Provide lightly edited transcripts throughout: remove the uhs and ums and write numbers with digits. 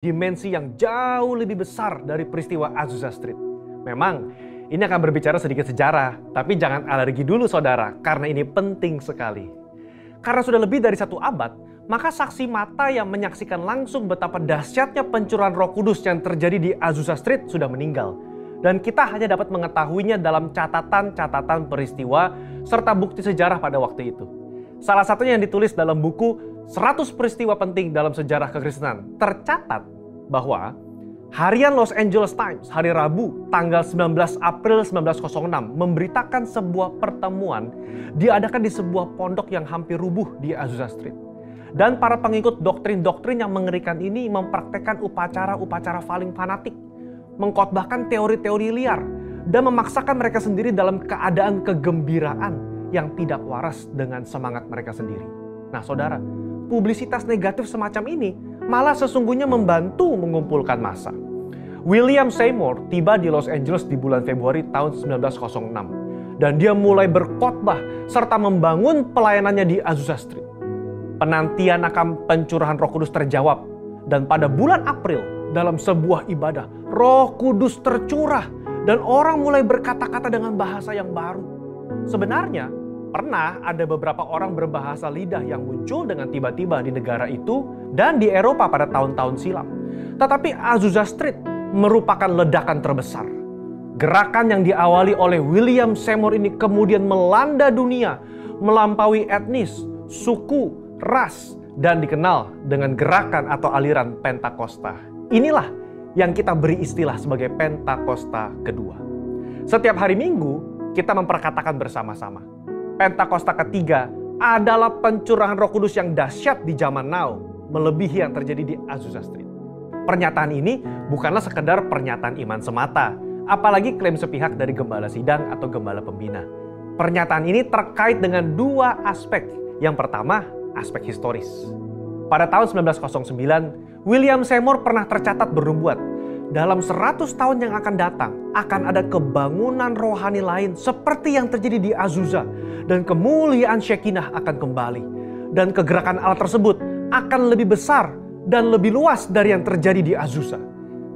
dimensi yang jauh lebih besar dari peristiwa Azusa Street. Memang, ini akan berbicara sedikit sejarah, tapi jangan alergi dulu saudara, karena ini penting sekali. Karena sudah lebih dari 1 abad, maka saksi mata yang menyaksikan langsung betapa dahsyatnya pencurahan Roh Kudus yang terjadi di Azusa Street sudah meninggal. Dan kita hanya dapat mengetahuinya dalam catatan-catatan peristiwa serta bukti sejarah pada waktu itu. Salah satunya yang ditulis dalam buku 100 peristiwa penting dalam sejarah kekristenan. Tercatat bahwa harian Los Angeles Times hari Rabu tanggal 19 April 1906 memberitakan sebuah pertemuan diadakan di sebuah pondok yang hampir rubuh di Azusa Street. Dan para pengikut doktrin-doktrin yang mengerikan ini mempraktekkan upacara-upacara paling fanatik, mengkhotbahkan teori-teori liar, dan memaksakan mereka sendiri dalam keadaan kegembiraan yang tidak waras dengan semangat mereka sendiri. Nah saudara, publisitas negatif semacam ini malah sesungguhnya membantu mengumpulkan massa. William Seymour tiba di Los Angeles di bulan Februari tahun 1906. Dan dia mulai berkhotbah serta membangun pelayanannya di Azusa Street. Penantian akan pencurahan Roh Kudus terjawab. Dan pada bulan April dalam sebuah ibadah, Roh Kudus tercurah. Dan orang mulai berkata-kata dengan bahasa yang baru. Sebenarnya, pernah ada beberapa orang berbahasa lidah yang muncul dengan tiba-tiba di negara itu dan di Eropa pada tahun-tahun silam. Tetapi Azusa Street merupakan ledakan terbesar. Gerakan yang diawali oleh William Seymour ini kemudian melanda dunia, melampaui etnis, suku, ras, dan dikenal dengan gerakan atau aliran Pentakosta. Inilah yang kita beri istilah sebagai Pentakosta kedua. Setiap hari Minggu kita memperkatakan bersama-sama, Pentakosta ketiga adalah pencurahan Roh Kudus yang dahsyat di zaman now, melebihi yang terjadi di Azusa Street. Pernyataan ini bukanlah sekedar pernyataan iman semata, apalagi klaim sepihak dari gembala sidang atau gembala pembina. Pernyataan ini terkait dengan 2 aspek. Yang pertama, aspek historis. Pada tahun 1909, William Seymour pernah tercatat bernubuat, dalam 100 tahun yang akan datang, akan ada kebangunan rohani lain seperti yang terjadi di Azusa. Dan kemuliaan Shekinah akan kembali. Dan kegerakan Allah tersebut akan lebih besar dan lebih luas dari yang terjadi di Azusa.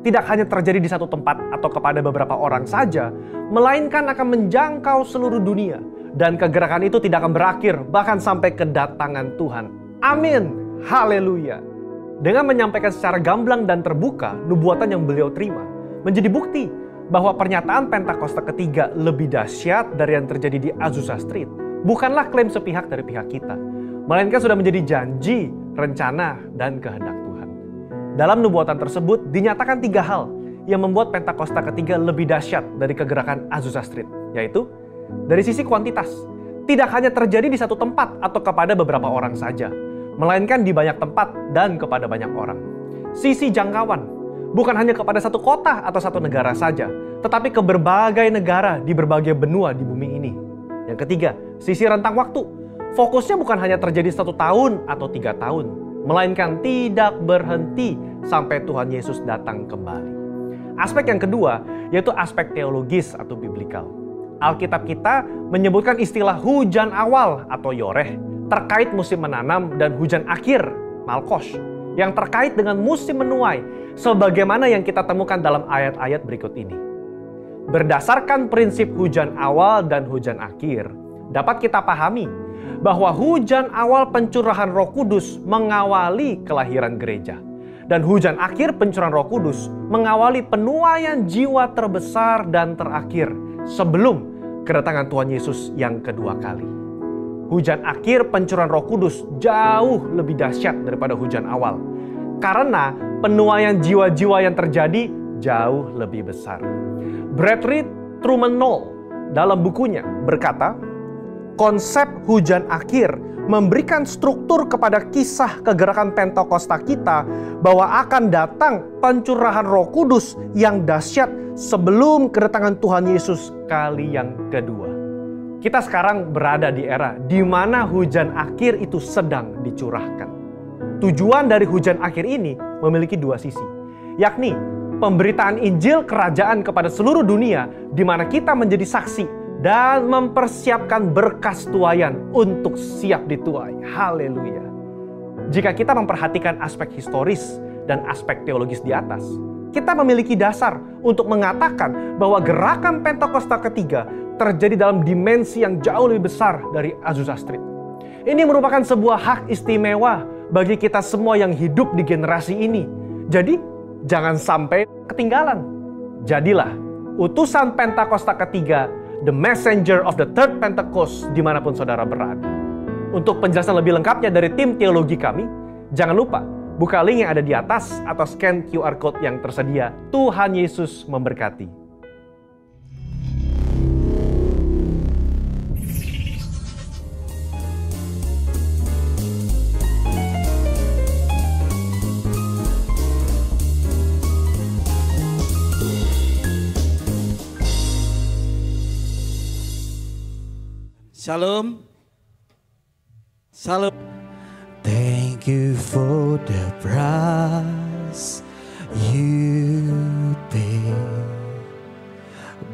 Tidak hanya terjadi di satu tempat atau kepada beberapa orang saja, melainkan akan menjangkau seluruh dunia. Dan kegerakan itu tidak akan berakhir, bahkan sampai kedatangan Tuhan. Amin. Haleluya. Dengan menyampaikan secara gamblang dan terbuka nubuatan yang beliau terima, menjadi bukti bahwa pernyataan Pentakosta ketiga lebih dahsyat dari yang terjadi di Azusa Street bukanlah klaim sepihak dari pihak kita, melainkan sudah menjadi janji, rencana, dan kehendak Tuhan. Dalam nubuatan tersebut dinyatakan 3 hal yang membuat Pentakosta ketiga lebih dahsyat dari kegerakan Azusa Street, yaitu dari sisi kuantitas, tidak hanya terjadi di satu tempat atau kepada beberapa orang saja, melainkan di banyak tempat dan kepada banyak orang. Sisi jangkauan, bukan hanya kepada satu kota atau satu negara saja, tetapi ke berbagai negara di berbagai benua di bumi ini. Yang ketiga, sisi rentang waktu. Fokusnya bukan hanya terjadi 1 tahun atau 3 tahun, melainkan tidak berhenti sampai Tuhan Yesus datang kembali. Aspek yang kedua, yaitu aspek teologis atau biblikal. Alkitab kita menyebutkan istilah hujan awal atau yoreh terkait musim menanam dan hujan akhir, malkosh, yang terkait dengan musim menuai, sebagaimana yang kita temukan dalam ayat-ayat berikut ini. Berdasarkan prinsip hujan awal dan hujan akhir, dapat kita pahami bahwa hujan awal pencurahan Roh Kudus mengawali kelahiran gereja. Dan hujan akhir pencurahan Roh Kudus mengawali penuaian jiwa terbesar dan terakhir sebelum kedatangan Tuhan Yesus yang kedua kali. Hujan akhir pencurahan Roh Kudus jauh lebih dahsyat daripada hujan awal. Karena penuaian jiwa-jiwa yang terjadi jauh lebih besar. Bradley Truman Knoll dalam bukunya berkata, konsep hujan akhir memberikan struktur kepada kisah kegerakan Pentakosta kita bahwa akan datang pencurahan Roh Kudus yang dahsyat sebelum kedatangan Tuhan Yesus kali yang kedua. Kita sekarang berada di era di mana hujan akhir itu sedang dicurahkan. Tujuan dari hujan akhir ini memiliki 2 sisi, yakni pemberitaan Injil Kerajaan kepada seluruh dunia di mana kita menjadi saksi dan mempersiapkan berkas tuaian untuk siap dituai. Haleluya. Jika kita memperhatikan aspek historis dan aspek teologis di atas, kita memiliki dasar untuk mengatakan bahwa gerakan Pentakosta ketiga terjadi dalam dimensi yang jauh lebih besar dari Azusa Street. Ini merupakan sebuah hak istimewa bagi kita semua yang hidup di generasi ini. Jadi, jangan sampai ketinggalan. Jadilah utusan Pentakosta ketiga, the messenger of the third Pentecost, dimanapun saudara berada. Untuk penjelasan lebih lengkapnya dari tim teologi kami, jangan lupa buka link yang ada di atas atau scan QR Code yang tersedia. Tuhan Yesus memberkati. Shalom. Shalom. Thank you for the price you paid,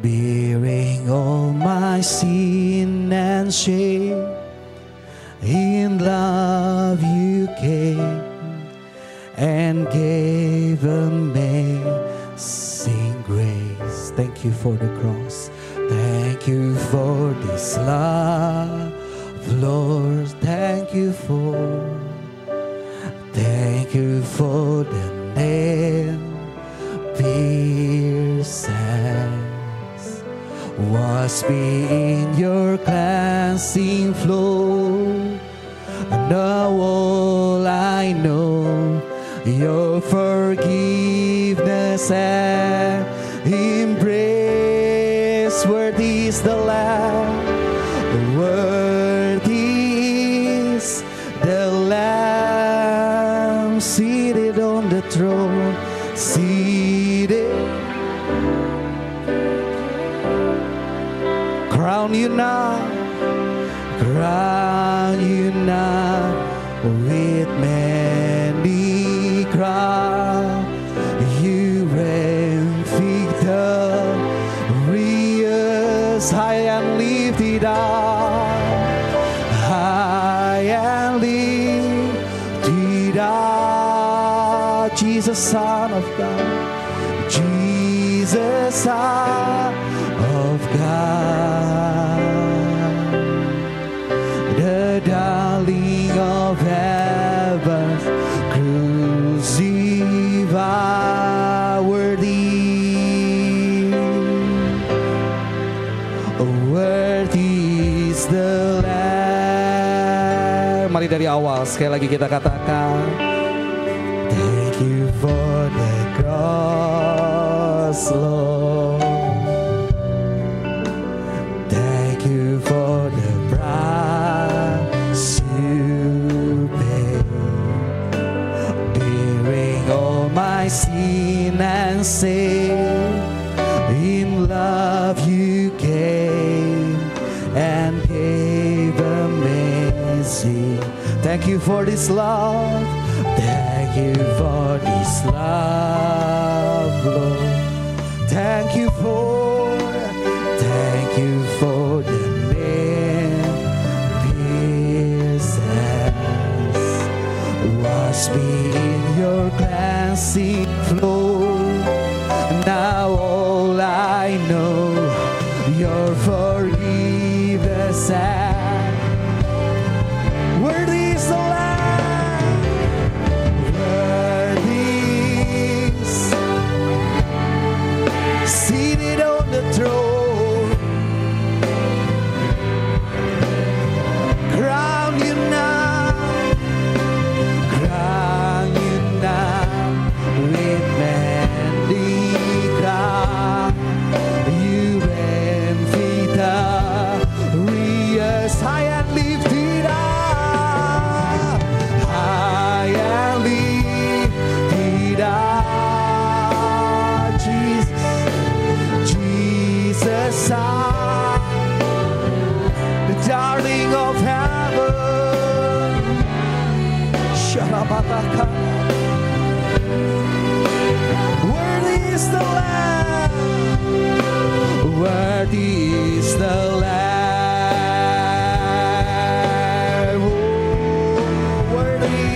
bearing all my sin and shame. In love you came and gave amazing grace. Thank you for the cross. Thank you for this love, Lord. Thank you for the nail piercings. Wash me in your cleansing flow. Now all I know, your forgiveness and embrace. Worthy is the Lamb, worthy is the Lamb, seated on the throne, seated. Crown you now with many crowns. You reign victorious, high and lifted up, high and lifted up. Jesus, Son of God, Jesus, Son of God, the darling of heaven, crucified, worthy is the Lamb. Mari dari awal sekali lagi kita katakan, thank you for the cross, Lord. Thank you for the price you paid, bearing all my sin and sin. In love you came and gave amazing. Thank you for this love. Thank you for this love, Lord. Thank you for the nail piercings. Wash me in your cleansing flow. Now all I know, your forgiveness and worthy is the Lamb, worthy is seated on the throne. Crown you now with many crowns. You reign victorious, high and lifted up, high and lifted up. Jesus, Son, the darling of heaven. Shalabataka. Worthy is the Lamb, worthy is the Lamb, worthy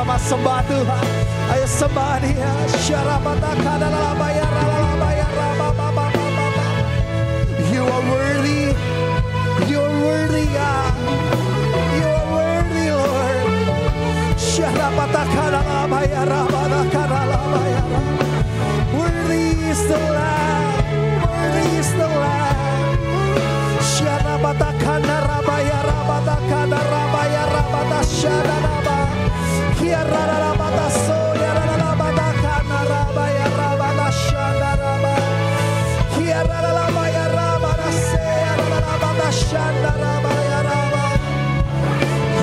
sama-sama sembah Tuhan. Ayo sembah Dia. You are worthy. You are worthy, God. You are worthy, Lord. Worthy is the Lamb. Worthy is the Lamb.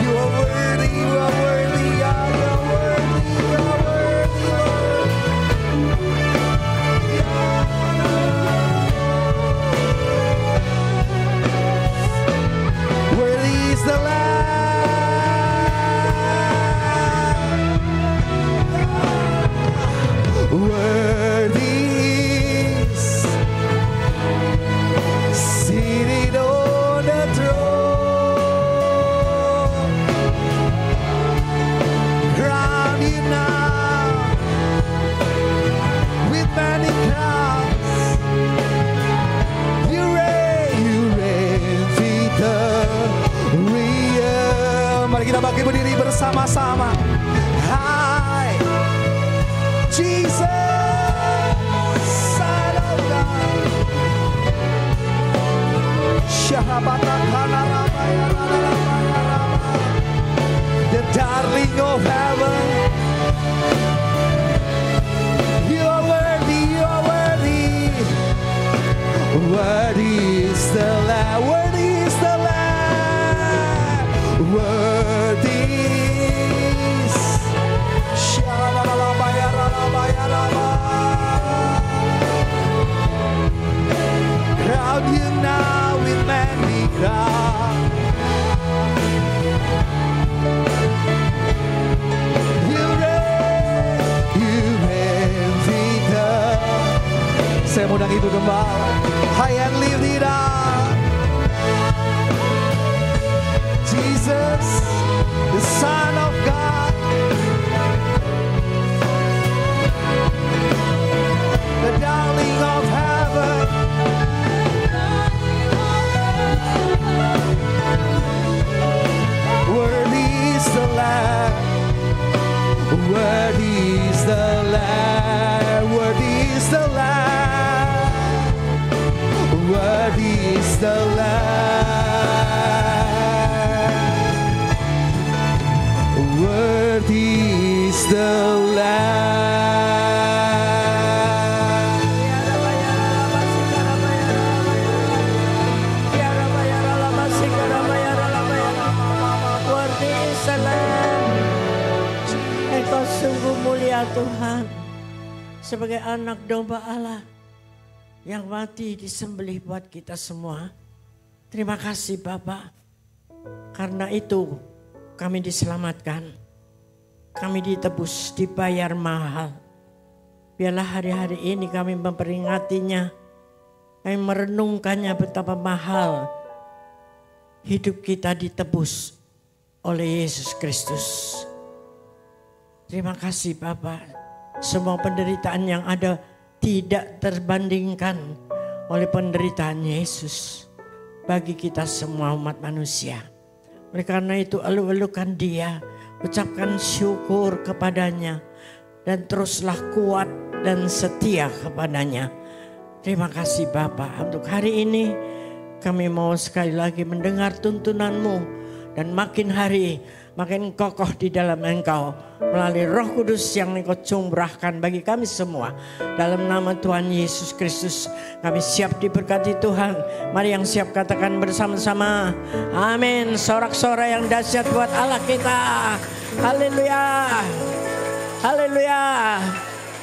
You are worthy, you are worthy, God, you are worthy, you are worthy, Lord. Worthy is the Lamb. Worthy is seated on the throne. Crown you now with many crowns. You reign victorious. Mari kita bangkit berdiri bersama-sama. Hai Jesus, Son of God. The darling of heaven. You are worthy, you are worthy. Worthy is the Lamb, worthy is the Lamb. Worthy is. Crown you now with many crowns. You reign victorious. Saya mau itu kembali. High and lift it up. Jesus, the Son of God. The darling of heaven. Worthy is the Lamb. Worthy is the Lamb. Worthy is the Lamb. Worthy is the Lamb. Worthy is the Lamb. Sungguh mulia Tuhan, sebagai anak domba Allah yang mati disembelih buat kita semua. Terima kasih Bapa, karena itu kami diselamatkan, kami ditebus, dibayar mahal. Biarlah hari-hari ini kami memperingatinya, kami merenungkannya betapa mahal hidup kita ditebus oleh Yesus Kristus. Terima kasih Bapa, semua penderitaan yang ada tidak terbandingkan oleh penderitaan Yesus bagi kita semua umat manusia. Oleh karena itu elu-elukan Dia, ucapkan syukur kepadanya dan teruslah kuat dan setia kepadanya. Terima kasih Bapa, untuk hari ini kami mau sekali lagi mendengar tuntunan-Mu dan makin hari makin kokoh di dalam Engkau melalui Roh Kudus yang Engkau curahkan bagi kami semua. Dalam nama Tuhan Yesus Kristus kami siap diberkati Tuhan. Mari yang siap katakan bersama-sama amin. Sorak-sorai yang dahsyat buat Allah kita. Haleluya. Haleluya.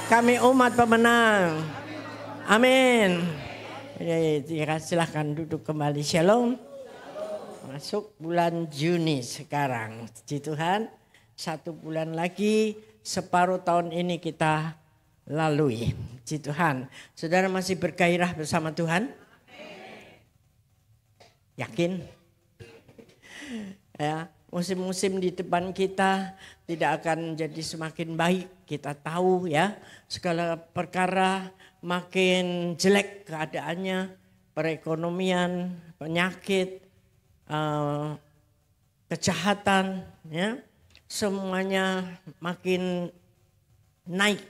Kami umat pemenang. Amin. Ya, silahkan duduk kembali. Shalom. Masuk bulan Juni sekarang. Puji Tuhan, 1 bulan lagi, separuh tahun ini kita lalui. Puji Tuhan. Saudara masih bergairah bersama Tuhan? Yakin? Ya, musim-musim di depan kita tidak akan jadi semakin baik. Kita tahu ya, segala perkara makin jelek keadaannya, perekonomian, penyakit, kejahatan, ya, semuanya makin naik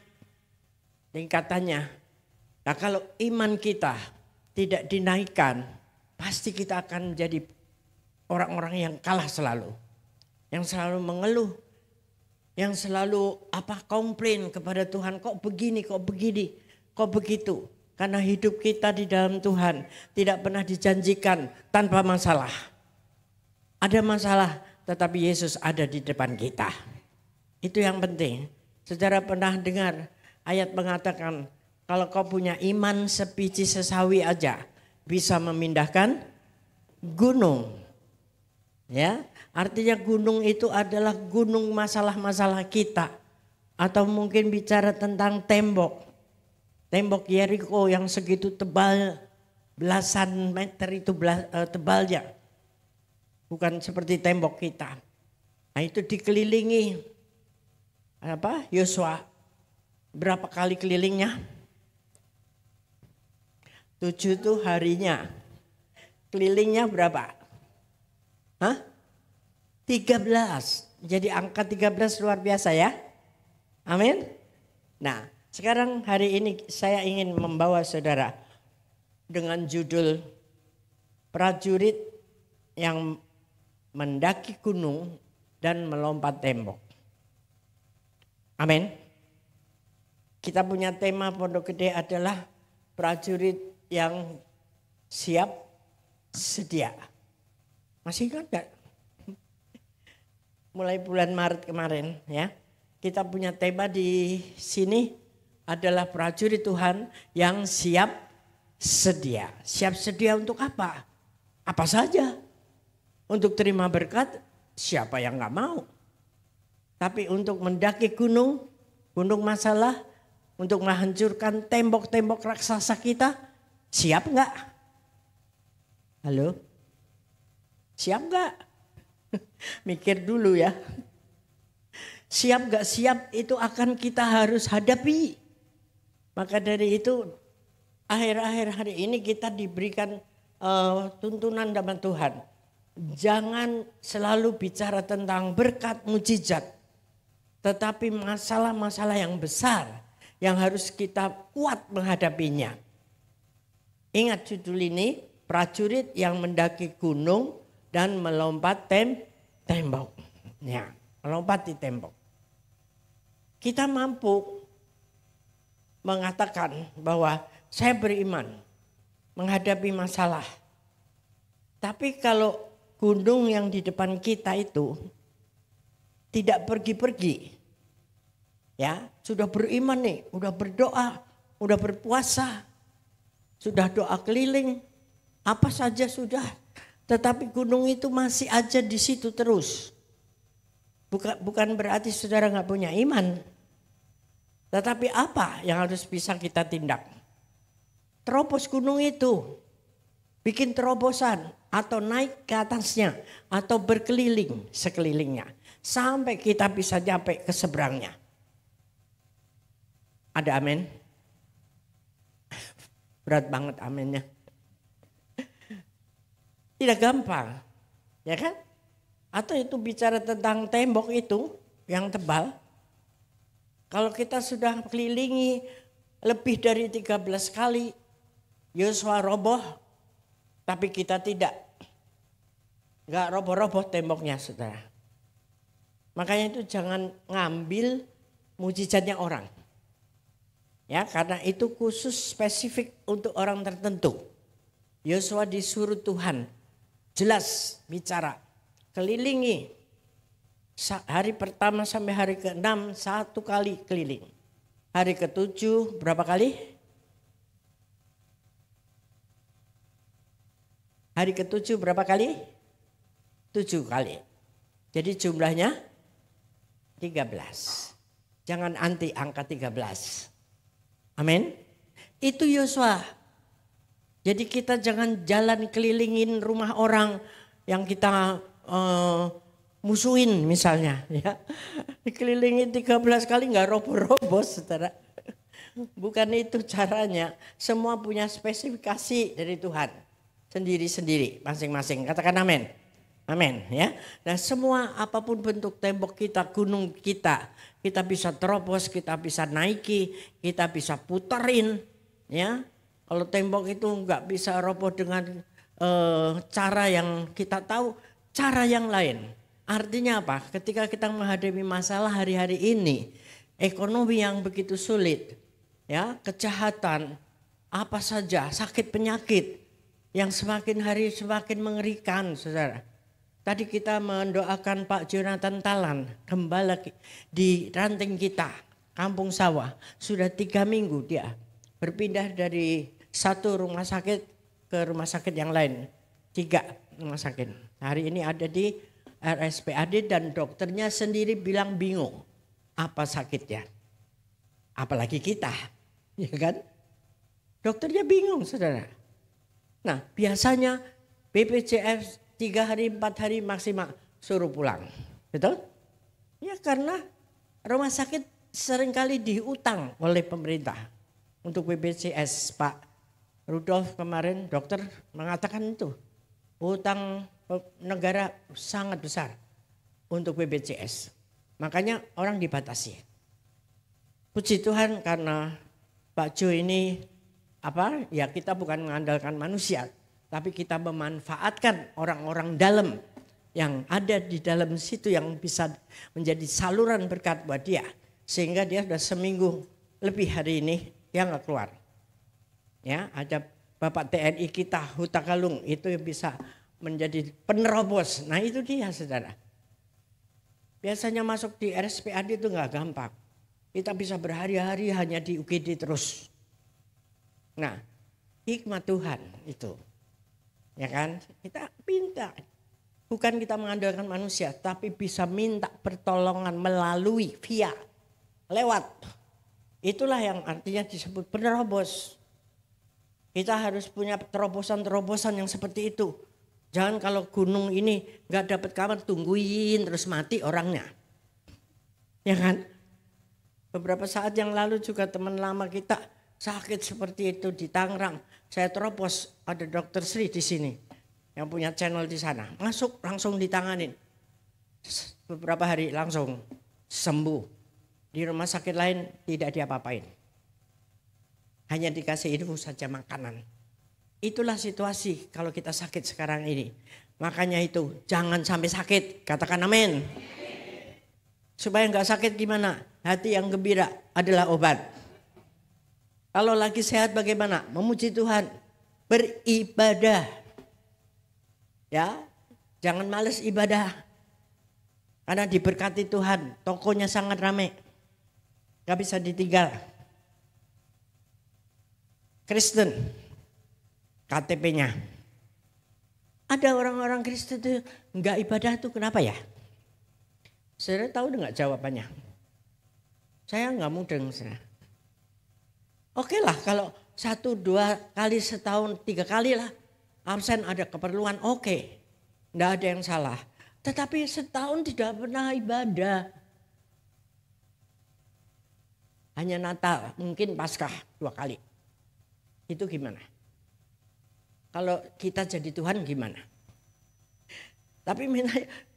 tingkatannya. Nah, kalau iman kita tidak dinaikkan, pasti kita akan jadi orang-orang yang kalah selalu. Yang selalu mengeluh, yang selalu komplain kepada Tuhan, kok begini, kok begitu. Karena hidup kita di dalam Tuhan tidak pernah dijanjikan tanpa masalah. Ada masalah, tetapi Yesus ada di depan kita. Itu yang penting. Saudara pernah dengar ayat mengatakan, kalau kau punya iman sebiji sesawi aja, bisa memindahkan gunung. Ya, artinya gunung itu adalah gunung masalah-masalah kita. Atau mungkin bicara tentang tembok. Tembok Yeriko yang segitu tebal, belasan meter itu tebalnya. Bukan seperti tembok kita. Nah, itu dikelilingi Yosua. Berapa kali kelilingnya? 7 itu harinya. Kelilingnya berapa? 13. Jadi angka 13 luar biasa ya. Amin. Nah, sekarang hari ini saya ingin membawa saudara dengan judul prajurit yang mendaki gunung dan melompat tembok. Amin. Kita punya tema Pondok Gede adalah prajurit yang siap sedia. Masih ingat gak? Mulai bulan Maret kemarin ya. Kita punya tema di sini adalah prajurit Tuhan yang siap sedia. Siap sedia untuk apa? Apa saja. Untuk terima berkat, siapa yang gak mau? Tapi untuk mendaki gunung masalah, untuk menghancurkan tembok-tembok raksasa kita, siap gak? Halo? Siap gak? Mikir dulu ya. Siap gak siap itu akan kita harus hadapi. Maka dari itu akhir-akhir hari ini kita diberikan tuntunan dari Tuhan. Jangan selalu bicara tentang berkat mujizat. Tetapi masalah-masalah yang besar yang harus kita kuat menghadapinya. Ingat judul ini, prajurit yang mendaki gunung dan melompat tembok. Ya, melompati tembok. Kita mampu mengatakan bahwa saya beriman menghadapi masalah. Tapi kalau gunung yang di depan kita itu tidak pergi-pergi, ya sudah beriman nih, udah berdoa, udah berpuasa, sudah doa keliling, apa saja sudah. Tetapi gunung itu masih aja di situ terus. Bukan berarti saudara nggak punya iman. Tetapi apa yang harus bisa kita tindak? Terobos gunung itu. Bikin terobosan. Atau naik ke atasnya. Atau berkeliling sekelilingnya. Sampai kita bisa sampai ke seberangnya. Ada amin? Berat banget aminnya. Tidak gampang, ya kan? Atau itu bicara tentang tembok itu yang tebal. Kalau kita sudah kelilingi lebih dari 13 kali, Yosua roboh, tapi kita tidak. Enggak roboh-roboh temboknya, saudara. Makanya itu jangan ngambil mujizatnya orang. Ya, karena itu khusus spesifik untuk orang tertentu. Yosua disuruh Tuhan. Jelas bicara, kelilingi hari pertama sampai hari ke-6 1 kali keliling. Hari ke-7 berapa kali? Hari ke-7 berapa kali? 7 kali. Jadi jumlahnya 13. Jangan anti angka 13. Amin. Itu Yosua. Jadi kita jangan jalan kelilingin rumah orang yang kita musuhin misalnya ya. Dikelilingi 13 kali nggak roboh-roboh saudara. Bukan itu caranya. Semua punya spesifikasi dari Tuhan. Sendiri-sendiri masing-masing. Katakan amin. Amin ya. Nah semua apapun bentuk tembok kita, gunung kita bisa terobos, kita bisa naiki, kita bisa puterin ya. Kalau tembok itu nggak bisa roboh dengan cara yang kita tahu, cara yang lain. Artinya apa? Ketika kita menghadapi masalah hari-hari ini, ekonomi yang begitu sulit, ya, kejahatan, apa saja, sakit penyakit yang semakin hari semakin mengerikan, saudara. Tadi kita mendoakan Pak Jonathan Talan, gembala di ranting kita, Kampung Sawah. Sudah 3 minggu dia berpindah dari satu rumah sakit ke rumah sakit yang lain. 3 rumah sakit. Hari ini ada di RSPAD dan dokternya sendiri bilang bingung. Apa sakitnya? Apalagi kita, ya kan? Dokternya bingung, saudara. Nah biasanya BPJS 3 hari 4 hari maksimal suruh pulang. Betul? Ya karena rumah sakit seringkali diutang oleh pemerintah. Untuk BPJS Pak Rudolf kemarin dokter mengatakan itu. Utang negara sangat besar untuk BPJS. Makanya orang dibatasi. Puji Tuhan karena Pak Jo ini ya kita bukan mengandalkan manusia. Tapi kita memanfaatkan orang-orang dalam yang ada di dalam situ yang bisa menjadi saluran berkat buat dia. Sehingga dia sudah seminggu lebih hari ini dia nggak keluar. Ya, ada Bapak TNI kita Huta Galung itu yang bisa menjadi penerobos. Nah itu dia saudara. Biasanya masuk di RSPAD itu nggak gampang. Kita bisa berhari-hari hanya di UGD terus. Nah hikmat Tuhan itu. Ya kan, kita minta, bukan kita mengandalkan manusia, tapi bisa minta pertolongan melalui, via, lewat. Itulah yang artinya disebut penerobos. Kita harus punya terobosan-terobosan yang seperti itu. Jangan kalau gunung ini gak dapat kamar, tungguin terus mati orangnya. Ya kan, beberapa saat yang lalu juga teman lama kita sakit seperti itu di Tangerang. Saya terobos, ada dokter Sri di sini yang punya channel di sana. Masuk langsung ditanganin. Beberapa hari langsung sembuh. Di rumah sakit lain tidak diapa-apain. Hanya dikasih infus saja makanan. Itulah situasi kalau kita sakit sekarang ini. Makanya itu jangan sampai sakit. Katakan amin. Supaya nggak sakit gimana? Hati yang gembira adalah obat. Kalau lagi sehat bagaimana? Memuji Tuhan. Beribadah. Ya, jangan males ibadah. Karena diberkati Tuhan. Tokonya sangat ramai. Gak bisa ditinggal. Kristen. KTP-nya. Ada orang-orang Kristen itu gak ibadah itu kenapa ya? Saudara tahu enggak jawabannya? Saya gak mudeng. Oke lah kalau 1-2 kali setahun 3 kali lah absen ada keperluan oke. Nggak ada yang salah. Tetapi setahun tidak pernah ibadah. Hanya Natal mungkin Paskah 2 kali. Itu gimana? Kalau kita jadi Tuhan gimana? Tapi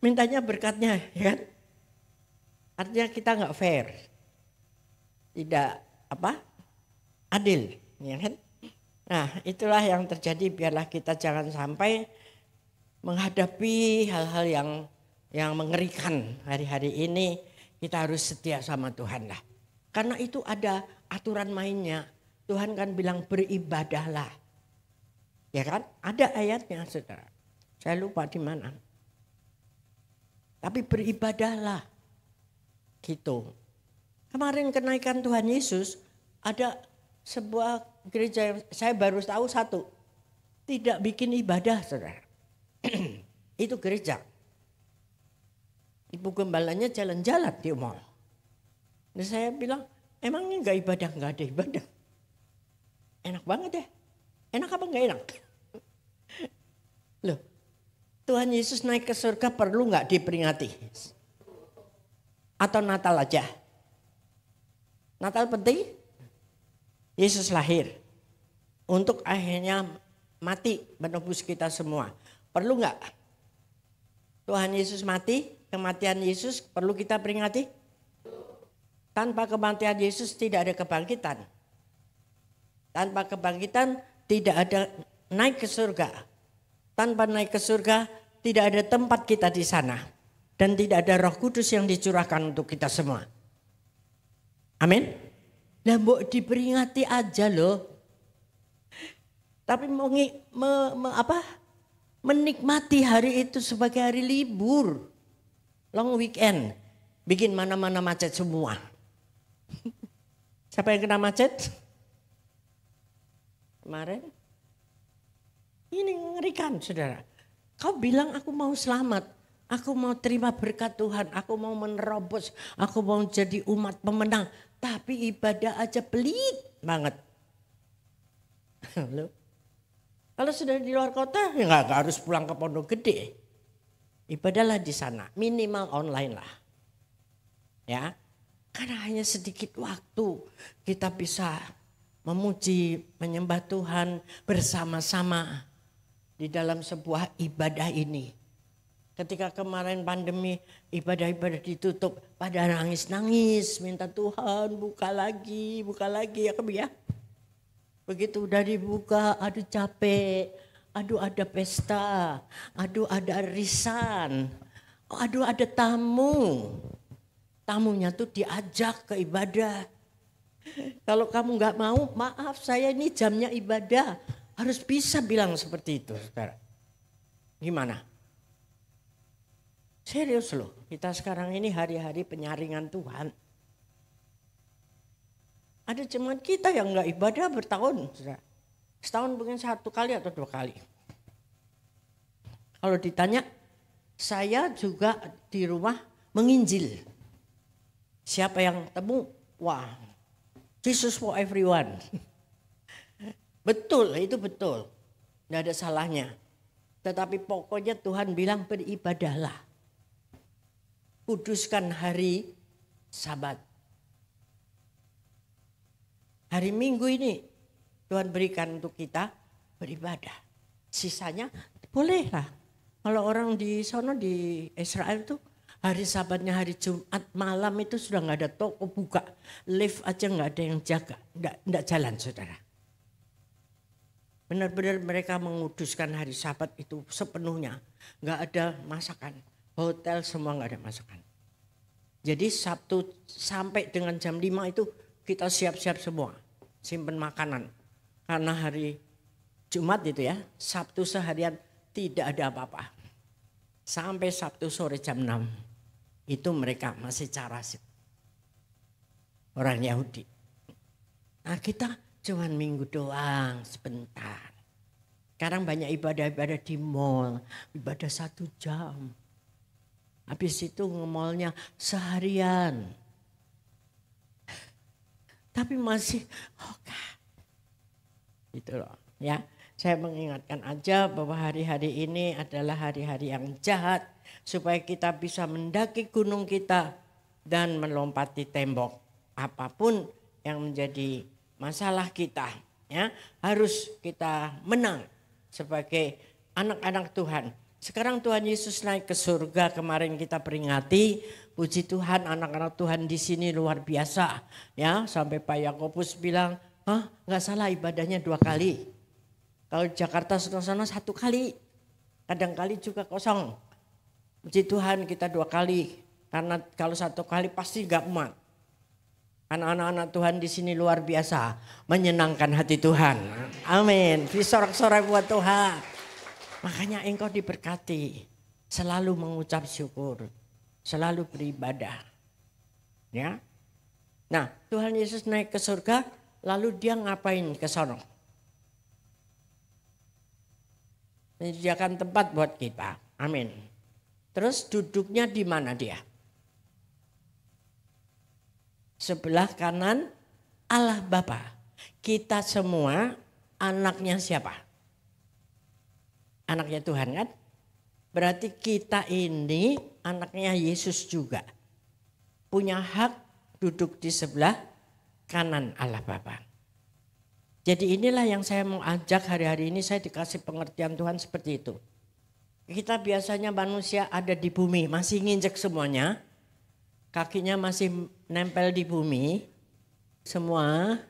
mintanya berkatnya ya kan. Artinya kita nggak fair. Tidak adil, ya kan? Nah, itulah yang terjadi. Biarlah kita jangan sampai menghadapi hal-hal yang mengerikan hari-hari ini. Kita harus setia sama Tuhan lah. Karena itu ada aturan mainnya. Tuhan kan bilang beribadahlah. Ya kan? Ada ayatnya, saudara. Saya lupa di mana. Tapi beribadahlah. Gitu. Kemarin kenaikan Tuhan Yesus ada sebuah gereja yang saya baru tahu satu. Tidak bikin ibadah, saudara. Itu gereja. Ibu gembalanya jalan-jalan di mall. Dan saya bilang, emangnya enggak ibadah? Enggak ada ibadah. Enak banget ya. Enak apa enggak enak? Loh, Tuhan Yesus naik ke surga perlu nggak diperingati? Atau Natal aja? Natal penting? Yesus lahir untuk akhirnya mati menebus kita semua. Perlu nggak? Tuhan Yesus mati, kematian Yesus perlu kita peringati? Tanpa kematian Yesus tidak ada kebangkitan. Tanpa kebangkitan tidak ada naik ke surga. Tanpa naik ke surga tidak ada tempat kita di sana. Dan tidak ada Roh Kudus yang dicurahkan untuk kita semua. Amin. Nah, mau diperingati aja loh. Tapi mau menikmati hari itu sebagai hari libur. Long weekend. Bikin mana-mana macet semua. Siapa yang kena macet? Kemarin. Ini mengerikan, saudara. Kau bilang aku mau selamat. Aku mau terima berkat Tuhan. Aku mau menerobos. Aku mau jadi umat pemenang. Tapi ibadah aja pelit banget. Loh. Kalau sudah di luar kota, ya nggak harus pulang ke Pondok Gede. Ibadahlah di sana. Minimal online lah. Ya. Karena hanya sedikit waktu kita bisa memuji, menyembah Tuhan bersama-sama di dalam sebuah ibadah ini. Ketika kemarin pandemi ibadah-ibadah ditutup, pada nangis-nangis minta Tuhan buka lagi ya. Begitu udah dibuka, aduh capek, aduh ada pesta, aduh ada arisan, aduh ada tamu. Tamunya tuh diajak ke ibadah. Kalau kamu gak mau, maaf saya ini jamnya ibadah. Harus bisa bilang seperti itu, saudara. Gimana? Serius loh, kita sekarang ini hari-hari penyaringan Tuhan. Ada jemaat kita yang gak ibadah bertahun. Saudara. Setahun mungkin 1 kali atau 2 kali. Kalau ditanya, saya juga di rumah menginjil. Siapa yang temu? Wah, Jesus for everyone. Betul, itu betul. Tidak ada salahnya. Tetapi pokoknya Tuhan bilang beribadahlah. Kuduskan hari Sabat. Hari Minggu ini Tuhan berikan untuk kita beribadah. Sisanya bolehlah. Kalau orang di sono di Israel tuh hari Sabatnya hari Jumat malam itu sudah nggak ada toko buka. Lift aja nggak ada yang jaga. Nggak jalan, saudara. Benar-benar mereka menguduskan hari Sabat itu sepenuhnya. Nggak ada masakan. Hotel semua nggak ada masakan. Jadi Sabtu sampai dengan jam 5 itu kita siap-siap semua. Simpen makanan. Karena hari Jumat itu ya, Sabtu seharian tidak ada apa-apa. Sampai Sabtu sore jam 6. Itu mereka masih carasit. Orang Yahudi. Nah kita cuman minggu doang sebentar. Sekarang banyak ibadah-ibadah di mall. Ibadah 1 jam. Habis itu nge-mallnya seharian. Tapi masih gitu loh ya. Saya mengingatkan aja bahwa hari-hari ini adalah hari-hari yang jahat. Supaya kita bisa mendaki gunung kita dan melompati tembok. Apapun yang menjadi masalah kita. Ya, harus kita menang sebagai anak-anak Tuhan. Sekarang Tuhan Yesus naik ke surga, kemarin kita peringati. Puji Tuhan, anak-anak Tuhan di sini luar biasa. Ya, sampai Pak Yakobus bilang, nggak salah ibadahnya 2 kali. Kalau Jakarta sana 1 kali, kadang-kali juga kosong. Puji Tuhan kita 2 kali, karena kalau 1 kali pasti gak muat. Karena anak-anak Tuhan di sini luar biasa, menyenangkan hati Tuhan. Amin. Disorak-sorai buat Tuhan. Makanya engkau diberkati, selalu mengucap syukur, selalu beribadah. Ya. Nah, Tuhan Yesus naik ke surga, lalu dia ngapain ke sono? Menyediakan tempat buat kita. Amin. Terus duduknya di mana dia? Sebelah kanan Allah Bapa. Kita semua anaknya siapa? Anaknya Tuhan kan? Berarti kita ini anaknya Yesus juga. Punya hak duduk di sebelah kanan Allah Bapa. Jadi inilah yang saya mau ajak hari-hari ini, saya dikasih pengertian Tuhan seperti itu. Kita biasanya manusia ada di bumi, masih nginjek semuanya. Kakinya masih nempel di bumi semua.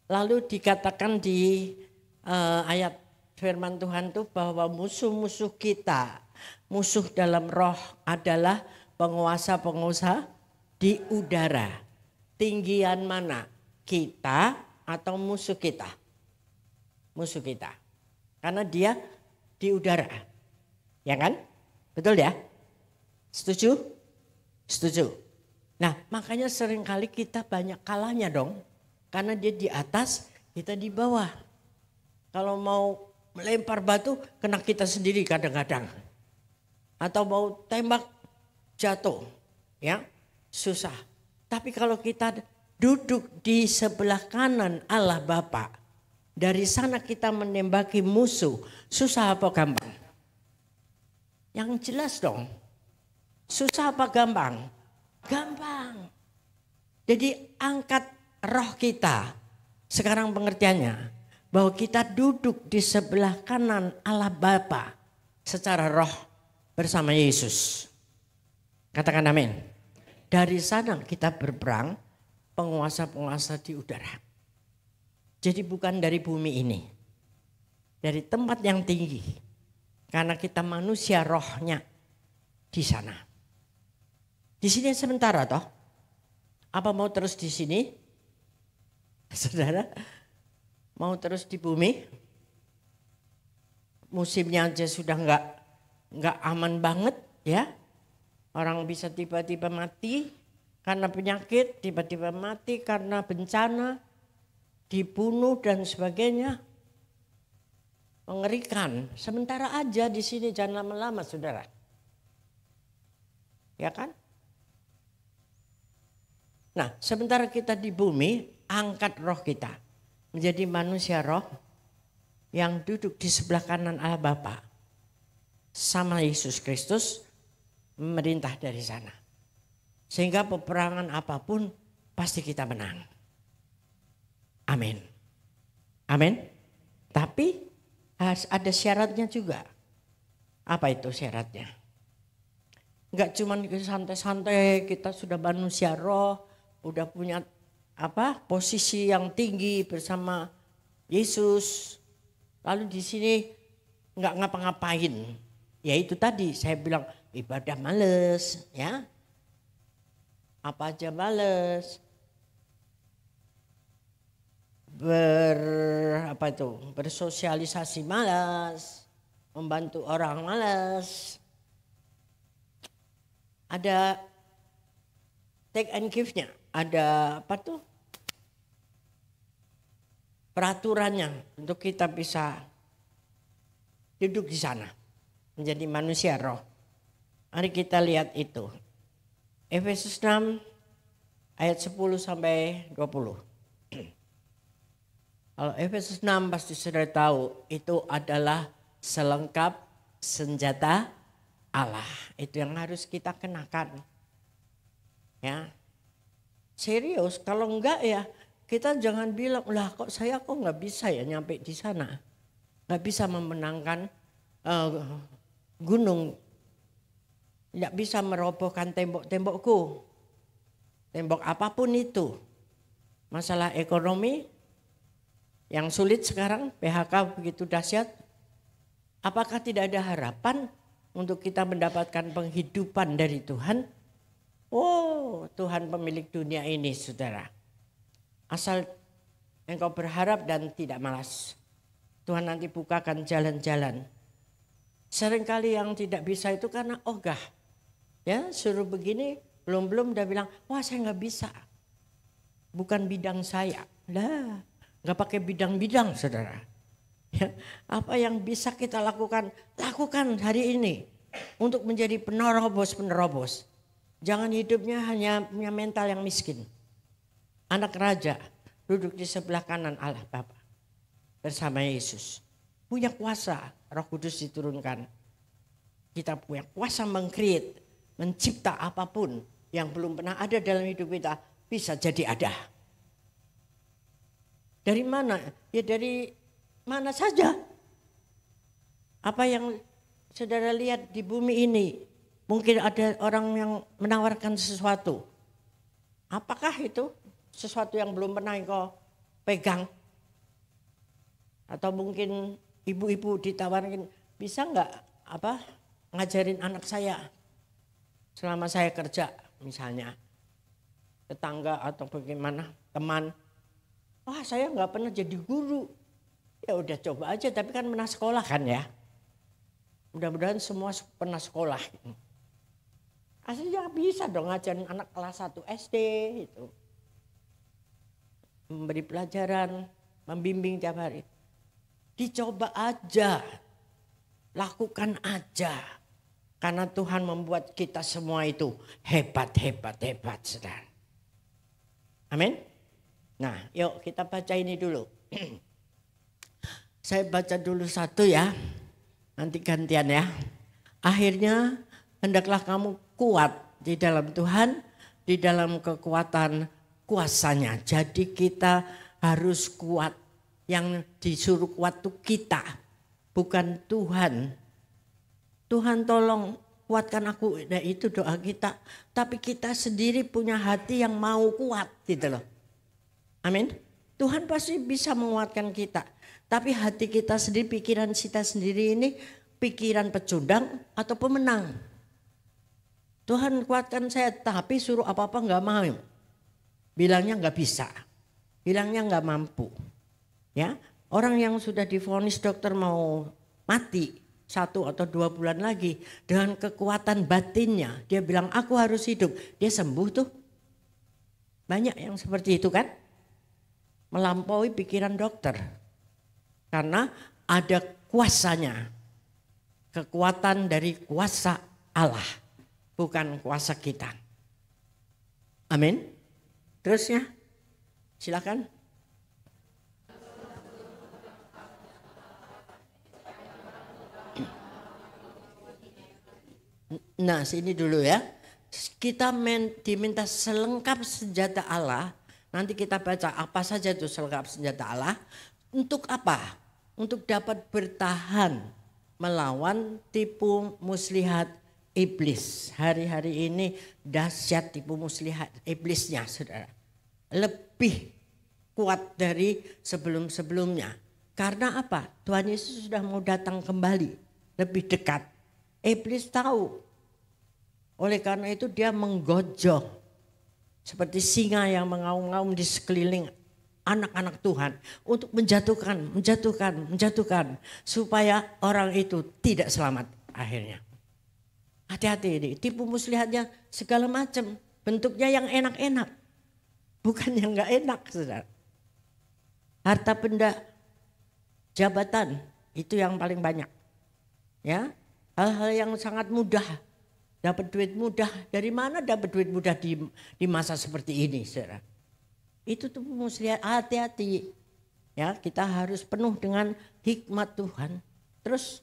Lalu dikatakan di ayat firman Tuhan itu bahwa musuh-musuh kita, musuh dalam roh adalah penguasa-penguasa di udara. Tinggian mana? Kita atau musuh kita? Musuh kita. Karena dia di udara. Ya kan? Betul ya? Setuju? Setuju. Nah, makanya seringkali kita banyak kalahnya dong. Karena dia di atas, kita di bawah. Kalau mau melempar batu, kena kita sendiri kadang-kadang. Atau mau tembak, jatuh. Ya, susah. Tapi kalau kita duduk di sebelah kanan Allah Bapa, dari sana kita menembaki musuh, susah apa gampang? Yang jelas dong. Susah apa gampang? Gampang. Jadi angkat roh kita. Sekarang pengertiannya. Bahwa kita duduk di sebelah kanan Allah Bapa secara roh bersama Yesus. Katakan amin. Dari sana kita berperang penguasa-penguasa di udara. Jadi bukan dari bumi ini. Dari tempat yang tinggi. Karena kita manusia rohnya di sana. Di sini sementara toh. Apa mau terus di sini? Saudara, mau terus di bumi? Musimnya aja sudah nggak aman banget ya. Orang bisa tiba-tiba mati karena penyakit, tiba-tiba mati karena bencana, dibunuh dan sebagainya. Mengerikan. Sementara aja di sini, jangan lama-lama saudara. Ya kan? Nah, sementara kita di bumi, angkat roh kita menjadi manusia roh yang duduk di sebelah kanan Allah Bapa sama Yesus Kristus memerintah dari sana. Sehingga peperangan apapun pasti kita menang. Amin. Amin. Tapi ada syaratnya juga. Apa itu syaratnya? Enggak cuma santai-santai kita sudah manusia roh, udah punya posisi yang tinggi bersama Yesus. Lalu di sini enggak ngapa-ngapain. Ya itu tadi saya bilang ibadah males ya. Apa aja males. Bersosialisasi malas, membantu orang malas. Ada take and give-nya, ada peraturannya untuk kita bisa duduk di sana menjadi manusia roh. Mari kita lihat itu. Efesus 6 ayat 10 sampai 20. Kalau Efesus 6 pasti sudah tahu itu adalah selengkap senjata Allah. Itu yang harus kita kenakan. Ya. Serius, kalau enggak ya kita jangan bilang, lah kok saya nggak bisa ya nyampe di sana. Nggak bisa memenangkan gunung. Nggak bisa merobohkan tembok-tembokku. Tembok apapun itu. Masalah ekonomi yang sulit sekarang, PHK begitu dahsyat. Apakah tidak ada harapan untuk kita mendapatkan penghidupan dari Tuhan? Oh, Tuhan pemilik dunia ini, saudara. Asal engkau berharap dan tidak malas. Tuhan nanti bukakan jalan-jalan. Seringkali yang tidak bisa itu karena ogah. Ya, suruh begini, belum udah bilang, wah saya nggak bisa. Bukan bidang saya. Lah, nggak pakai bidang-bidang, saudara. Ya, apa yang bisa kita lakukan hari ini untuk menjadi penerobos. Jangan hidupnya hanya punya mental yang miskin. Anak raja duduk di sebelah kanan Allah Bapa bersama Yesus. Punya kuasa Roh Kudus diturunkan. Kita punya kuasa meng-create, mencipta apapun yang belum pernah ada dalam hidup kita bisa jadi ada. Dari mana? Ya dari mana saja. Apa yang saudara lihat di bumi ini, mungkin ada orang yang menawarkan sesuatu. Apakah itu sesuatu yang belum pernah kau pegang? Atau mungkin ibu-ibu ditawarin, bisa nggak ngajarin anak saya selama saya kerja misalnya, tetangga atau bagaimana, teman. Wah, saya nggak pernah jadi guru. Ya udah coba aja, tapi kan pernah sekolah kan ya. Mudah-mudahan semua pernah sekolah. Aslinya bisa dong ngajarin anak kelas 1 SD itu. Memberi pelajaran, membimbing tiap hari. Dicoba aja, lakukan aja. Karena Tuhan membuat kita semua itu hebat, saudara. Amin. Nah, yuk kita baca ini dulu. Saya baca dulu satu ya, nanti gantian ya. Akhirnya hendaklah kamu kuat di dalam Tuhan, di dalam kekuatan kuasanya. Jadi kita harus kuat. Yang disuruh kuat itu kita, bukan Tuhan. Tuhan tolong kuatkan aku, nah itu doa kita. Tapi kita sendiri punya hati yang mau kuat gitu loh. Amin. Tuhan pasti bisa menguatkan kita. Tapi hati kita sendiri, pikiran kita sendiri ini pikiran pecundang atau pemenang. Tuhan kuatkan saya, tapi suruh apa-apa gak mau. Bilangnya gak bisa, bilangnya gak mampu. Ya, orang yang sudah divonis dokter mau mati 1 atau 2 bulan lagi, dengan kekuatan batinnya dia bilang aku harus hidup, dia sembuh tuh. Banyak yang seperti itu kan, melampaui pikiran dokter karena ada kuasanya, kekuatan dari kuasa Allah, bukan kuasa kita. Amin. Terusnya silakan. Nah, sini dulu ya. Kita diminta selengkap senjata Allah. Nanti kita baca apa saja itu selengkap senjata Allah. Untuk apa? Untuk dapat bertahan melawan tipu muslihat iblis. Hari-hari ini dahsyat tipu muslihat iblisnya, saudara. Lebih kuat dari sebelum-sebelumnya. Karena apa? Tuhan Yesus sudah mau datang kembali. Lebih dekat. Iblis tahu. Oleh karena itu dia menggojok. Seperti singa yang mengaum-ngaum di sekeliling anak-anak Tuhan. Untuk menjatuhkan. Supaya orang itu tidak selamat akhirnya. Hati-hati ini. Tipu muslihatnya segala macam. Bentuknya yang enak-enak. Bukan yang gak enak, saudara. Harta benda, jabatan, itu yang paling banyak. Ya, hal-hal yang sangat mudah. Dapat duit mudah. Dari mana dapat duit mudah di masa seperti ini, saudara? Itu tuh muslihat, hati-hati. Ya, kita harus penuh dengan hikmat Tuhan. Terus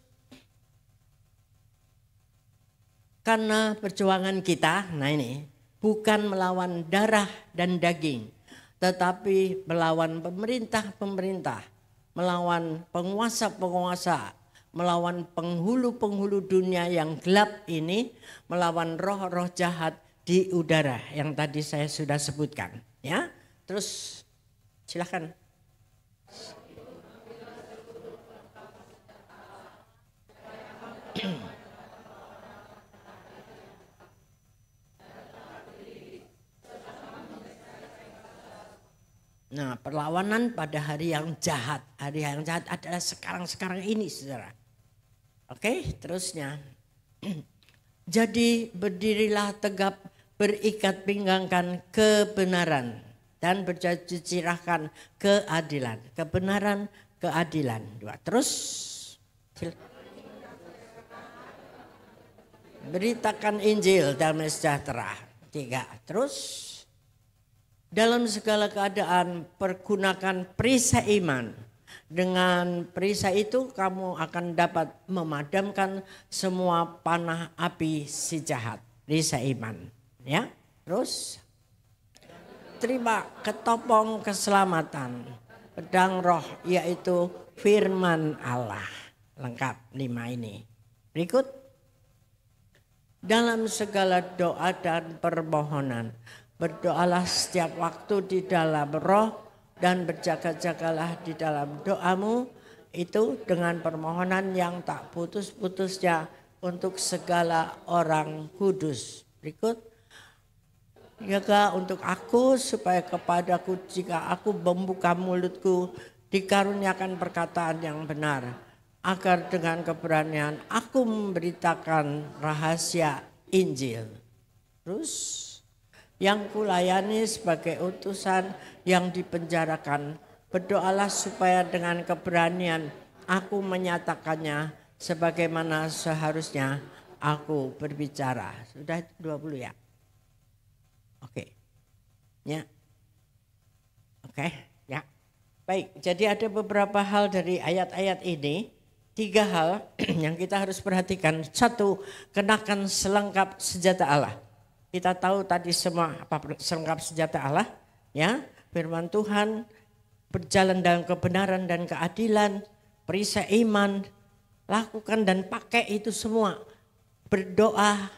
karena perjuangan kita, nah ini, bukan melawan darah dan daging, tetapi melawan pemerintah-pemerintah, melawan penguasa-penguasa, melawan penghulu-penghulu dunia yang gelap ini, melawan roh-roh jahat di udara yang tadi saya sudah sebutkan. Ya, terus silakan. Nah, perlawanan pada hari yang jahat. Hari yang jahat adalah sekarang-sekarang ini, saudara. Oke, terusnya. Jadi berdirilah tegap, berikat pinggangkan kebenaran. Dan berjajirahkan keadilan. Kebenaran, keadilan. 2. Terus. Beritakan Injil damai sejahtera. 3. Terus. Dalam segala keadaan pergunakan perisai iman Dengan perisai itu kamu akan dapat memadamkan semua panah api si jahat. Perisai iman. Ya, terus terima ketopong keselamatan. Pedang roh yaitu firman Allah. Lengkap 5 ini. Berikut. Dalam segala doa dan permohonan. Berdoalah setiap waktu di dalam roh. Dan berjaga-jagalah di dalam doamu itu dengan permohonan yang tak putus-putusnya untuk segala orang kudus. Berikut. Jaga untuk aku supaya kepadaku jika aku membuka mulutku dikaruniakan perkataan yang benar. Agar dengan keberanian aku memberitakan rahasia Injil. Terus. Yang kulayani sebagai utusan yang dipenjarakan. Berdoalah supaya dengan keberanian aku menyatakannya sebagaimana seharusnya aku berbicara. Sudah 20 ya? Oke. Ya. Oke, ya. Baik, jadi ada beberapa hal dari ayat-ayat ini. 3 hal yang kita harus perhatikan. 1, kenakan selengkap senjata Allah. Kita tahu tadi semua apa selengkap senjata Allah, ya. Firman Tuhan, berjalan dalam kebenaran dan keadilan, perisai iman, lakukan dan pakai itu semua. Berdoa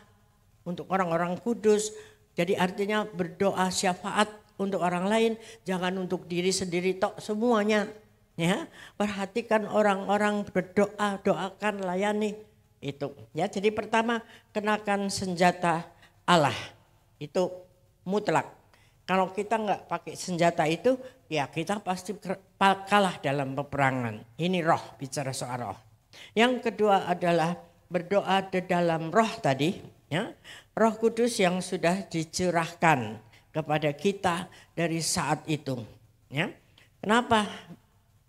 untuk orang-orang kudus. Jadi artinya berdoa syafaat untuk orang lain, jangan untuk diri sendiri tok semuanya. Ya, perhatikan orang-orang berdoa, doakan, layani itu. Ya, jadi pertama kenakan senjata Allah itu mutlak. Kalau kita nggak pakai senjata itu, ya kita pasti kalah dalam peperangan. Ini roh, bicara soal roh. Yang kedua adalah berdoa di dalam roh tadi, ya. Roh Kudus yang sudah dicurahkan kepada kita dari saat itu, ya. Kenapa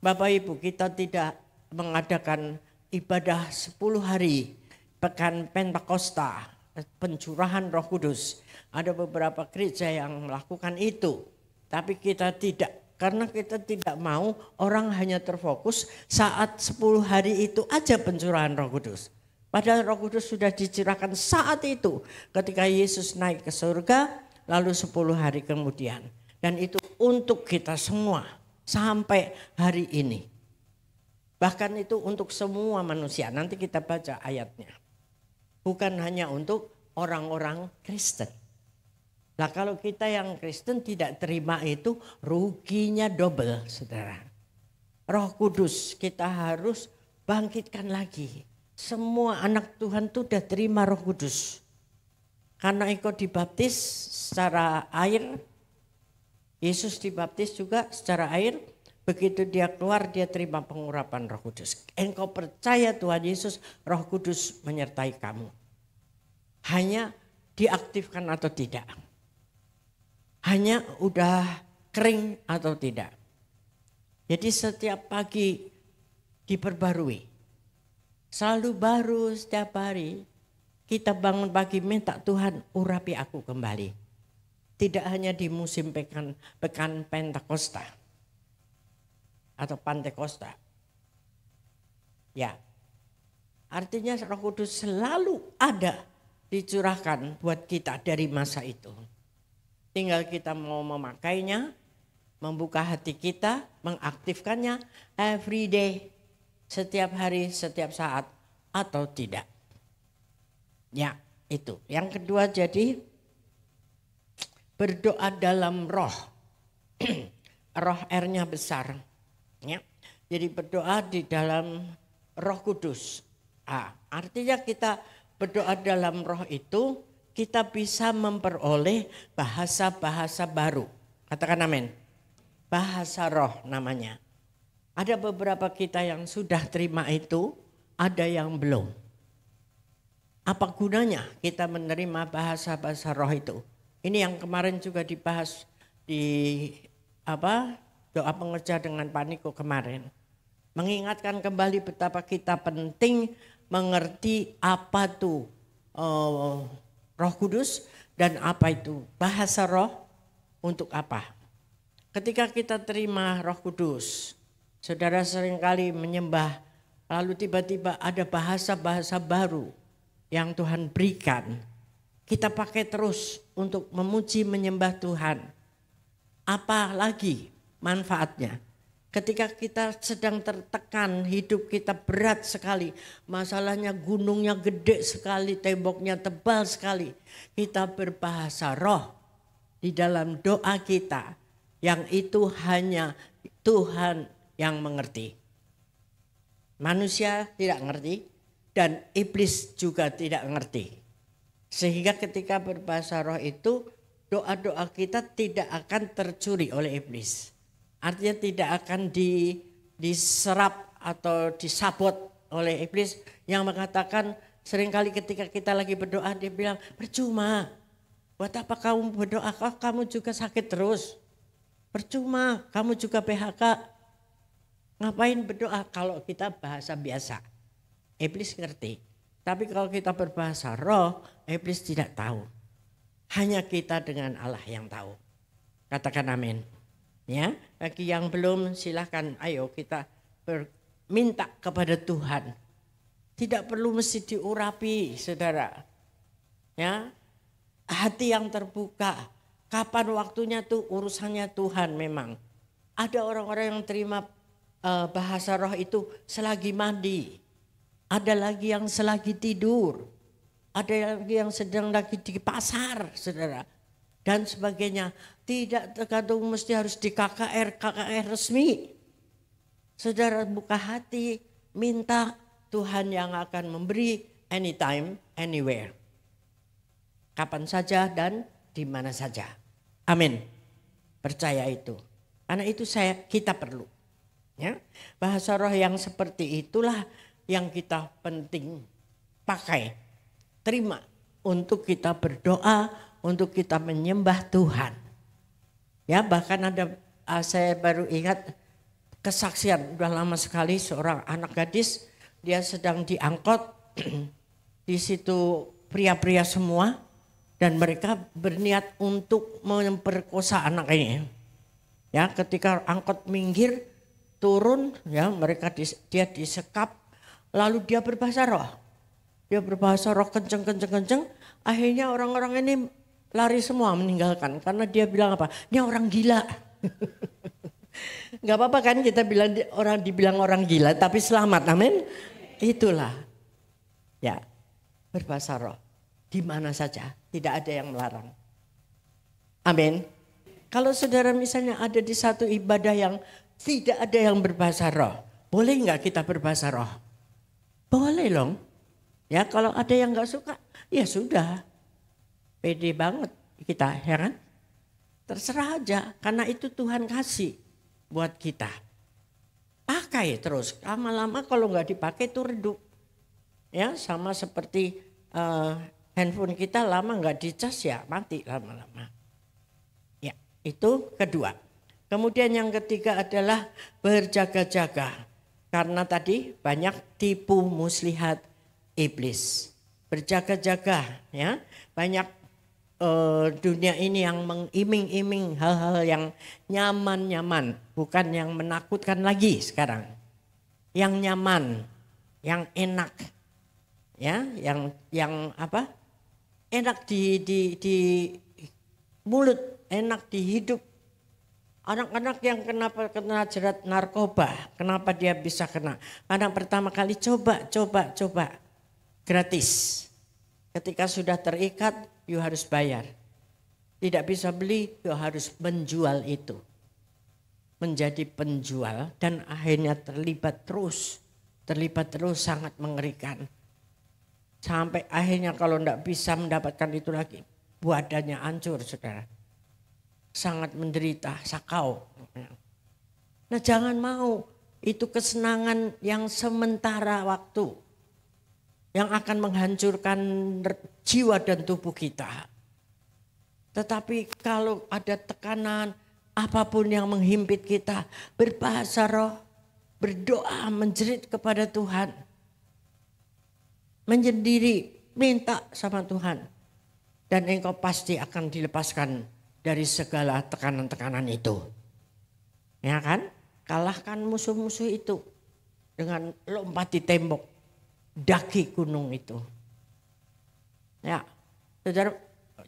Bapak Ibu kita tidak mengadakan ibadah 10 hari pekan Pentakosta? Pencurahan Roh Kudus. Ada beberapa gereja yang melakukan itu. Tapi kita tidak. Karena kita tidak mau orang hanya terfokus saat 10 hari itu aja pencurahan Roh Kudus. Padahal Roh Kudus sudah dicurahkan saat itu. Ketika Yesus naik ke surga lalu 10 hari kemudian. Dan itu untuk kita semua sampai hari ini. Bahkan itu untuk semua manusia. Nanti kita baca ayatnya. Bukan hanya untuk orang-orang Kristen. Nah kalau kita yang Kristen tidak terima itu ruginya double saudara. Roh Kudus kita harus bangkitkan lagi. Semua anak Tuhan itu sudah terima Roh Kudus. Karena ikut dibaptis secara air. Yesus dibaptis juga secara air. Begitu dia keluar dia terima pengurapan Roh Kudus. Engkau percaya Tuhan Yesus, Roh Kudus menyertai kamu. Hanya diaktifkan atau tidak. Hanya udah kering atau tidak. Jadi setiap pagi diperbarui. Selalu baru setiap hari. Kita bangun pagi minta Tuhan urapi aku kembali. Tidak hanya di musim pekan Pentakosta. Atau Pantekosta. Ya. Artinya Roh Kudus selalu ada dicurahkan buat kita dari masa itu. Tinggal kita mau memakainya, membuka hati kita, mengaktifkannya every day, setiap hari, setiap saat atau tidak. Ya, itu. Yang kedua jadi berdoa dalam roh. Roh R-nya besar. Ya. Jadi berdoa di dalam Roh Kudus. Artinya kita berdoa dalam roh itu kita bisa memperoleh bahasa-bahasa baru. Katakan amin. Bahasa roh namanya. Ada beberapa kita yang sudah terima itu, ada yang belum. Apa gunanya kita menerima bahasa-bahasa roh itu? Ini yang kemarin juga dibahas di doa pengerja dengan Pak Niko kemarin. Mengingatkan kembali betapa kita penting mengerti apa itu Roh Kudus dan apa itu bahasa roh untuk apa. Ketika kita terima Roh Kudus, Saudara seringkali menyembah, lalu tiba-tiba ada bahasa-bahasa baru yang Tuhan berikan. Kita pakai terus untuk memuji menyembah Tuhan. Apa lagi manfaatnya? Ketika kita sedang tertekan, hidup kita berat sekali. Masalahnya gunungnya gede sekali, temboknya tebal sekali. Kita berbahasa roh di dalam doa kita. Yang itu hanya Tuhan yang mengerti. Manusia tidak ngerti dan iblis juga tidak ngerti. Sehingga ketika berbahasa roh itu doa-doa kita tidak akan tercuri oleh iblis. Artinya tidak akan diserap atau disabot oleh iblis yang mengatakan seringkali ketika kita lagi berdoa dia bilang percuma. Buat apa kamu berdoa? Kamu juga sakit terus. Percuma, kamu juga PHK. Ngapain berdoa kalau kita bahasa biasa? Iblis ngerti. Tapi kalau kita berbahasa roh, iblis tidak tahu. Hanya kita dengan Allah yang tahu. Katakan amin. Ya, bagi yang belum silahkan ayo kita minta kepada Tuhan. Tidak perlu mesti diurapi, saudara. Ya, hati yang terbuka. Kapan waktunya tuh urusannya Tuhan memang. Ada orang-orang yang terima bahasa roh itu selagi mandi. Ada lagi yang selagi tidur. Ada lagi yang sedang lagi di pasar, saudara. Dan sebagainya. Tidak tergantung mesti harus di KKR resmi. Saudara buka hati, minta Tuhan yang akan memberi anytime, anywhere. Kapan saja dan di mana saja. Amin. Percaya itu. Karena itu kita perlu. Ya, bahasa roh yang seperti itulah yang kita penting pakai. Terima untuk kita berdoa, untuk kita menyembah Tuhan. Ya, bahkan ada saya baru ingat kesaksian udah lama sekali seorang anak gadis, dia sedang diangkut di situ pria-pria semua dan mereka berniat untuk memperkosa anak ini. Ya, ketika angkot minggir turun ya dia disekap lalu dia berbahasa roh. Dia berbahasa roh kenceng. Akhirnya orang-orang ini lari semua meninggalkan karena dia bilang apa? Ini orang gila. Gak apa-apa kan kita dibilang orang gila tapi selamat, amin. Itulah ya berbahasa roh di mana saja, tidak ada yang melarang. Amin. Kalau saudara misalnya ada di satu ibadah yang tidak ada yang berbahasa roh, boleh nggak kita berbahasa roh? Boleh loh. Ya kalau ada yang nggak suka, ya sudah. Pede banget kita, ya kan? Terserah aja, karena itu Tuhan kasih buat kita. Pakai terus, lama-lama kalau nggak dipakai itu redup. Ya, sama seperti handphone kita lama nggak dicas ya mati lama-lama. Ya, itu kedua. Kemudian yang ketiga adalah berjaga-jaga. Karena tadi banyak tipu muslihat iblis. Berjaga-jaga ya, banyak dunia ini yang mengiming-iming hal-hal yang nyaman-nyaman, bukan yang menakutkan lagi sekarang. Yang nyaman, yang enak. Ya, yang apa? Enak di mulut, enak di hidup. Anak-anak yang kena jerat narkoba, kenapa dia bisa kena? Karena pertama kali coba gratis. Ketika sudah terikat, you harus bayar. Tidak bisa beli, you harus menjual itu. Menjadi penjual dan akhirnya terlibat terus sangat mengerikan. Sampai akhirnya kalau tidak bisa mendapatkan itu lagi, badannya hancur, saudara. Sangat menderita, sakau. Nah jangan mau, itu kesenangan yang sementara waktu. Yang akan menghancurkan jiwa dan tubuh kita. Tetapi kalau ada tekanan, apapun yang menghimpit kita, berbahasa roh, berdoa, menjerit kepada Tuhan. Menyendiri, minta sama Tuhan. Dan engkau pasti akan dilepaskan dari segala tekanan-tekanan itu. Ya kan? kalahkan musuh-musuh itu dengan lompat di tembok, daki gunung itu. Ya, saudara,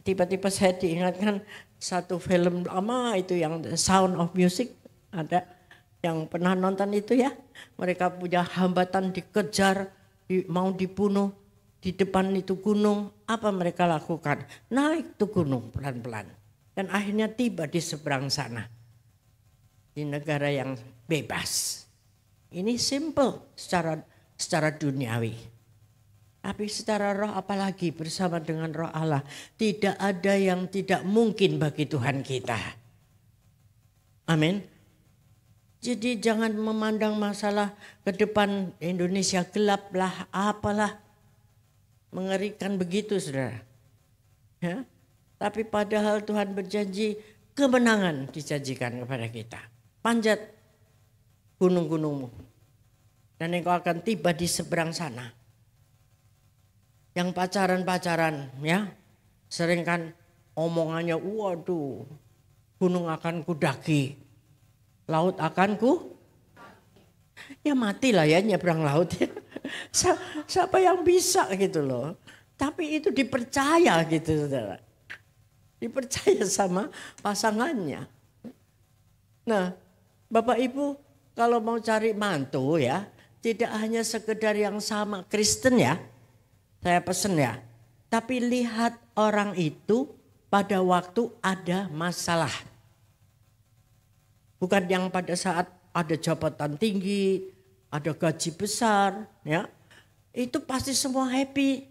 tiba-tiba saya diingatkan satu film lama itu yang The Sound of Music, ada yang pernah nonton itu ya. Mereka punya hambatan, dikejar, mau dibunuh di depan itu gunung. Apa mereka lakukan? Naik tuh gunung pelan-pelan dan akhirnya tiba di seberang sana. Di negara yang bebas. Ini simple secara duniawi. Tapi secara roh apalagi bersama dengan roh Allah. Tidak ada yang tidak mungkin bagi Tuhan kita. Amin. Jadi jangan memandang masalah ke depan Indonesia gelap lah apalah. Mengerikan begitu saudara. Ya? Tapi padahal Tuhan berjanji kemenangan dijanjikan kepada kita. Panjat gunung-gunungmu. Dan engkau akan tiba di seberang sana. Yang pacaran-pacaran ya. Sering kan omongannya waduh gunung akan kudaki. Laut akan ya matilah ya nyebrang laut ya. Siapa yang bisa gitu loh. Tapi itu dipercaya gitu saudara. Dipercaya sama pasangannya. Nah Bapak Ibu kalau mau cari mantu ya. Tidak hanya sekedar yang sama Kristen ya. Saya pesen ya. Tapi lihat orang itu pada waktu ada masalah. Bukan yang pada saat ada jabatan tinggi, ada gaji besar, ya. Itu pasti semua happy.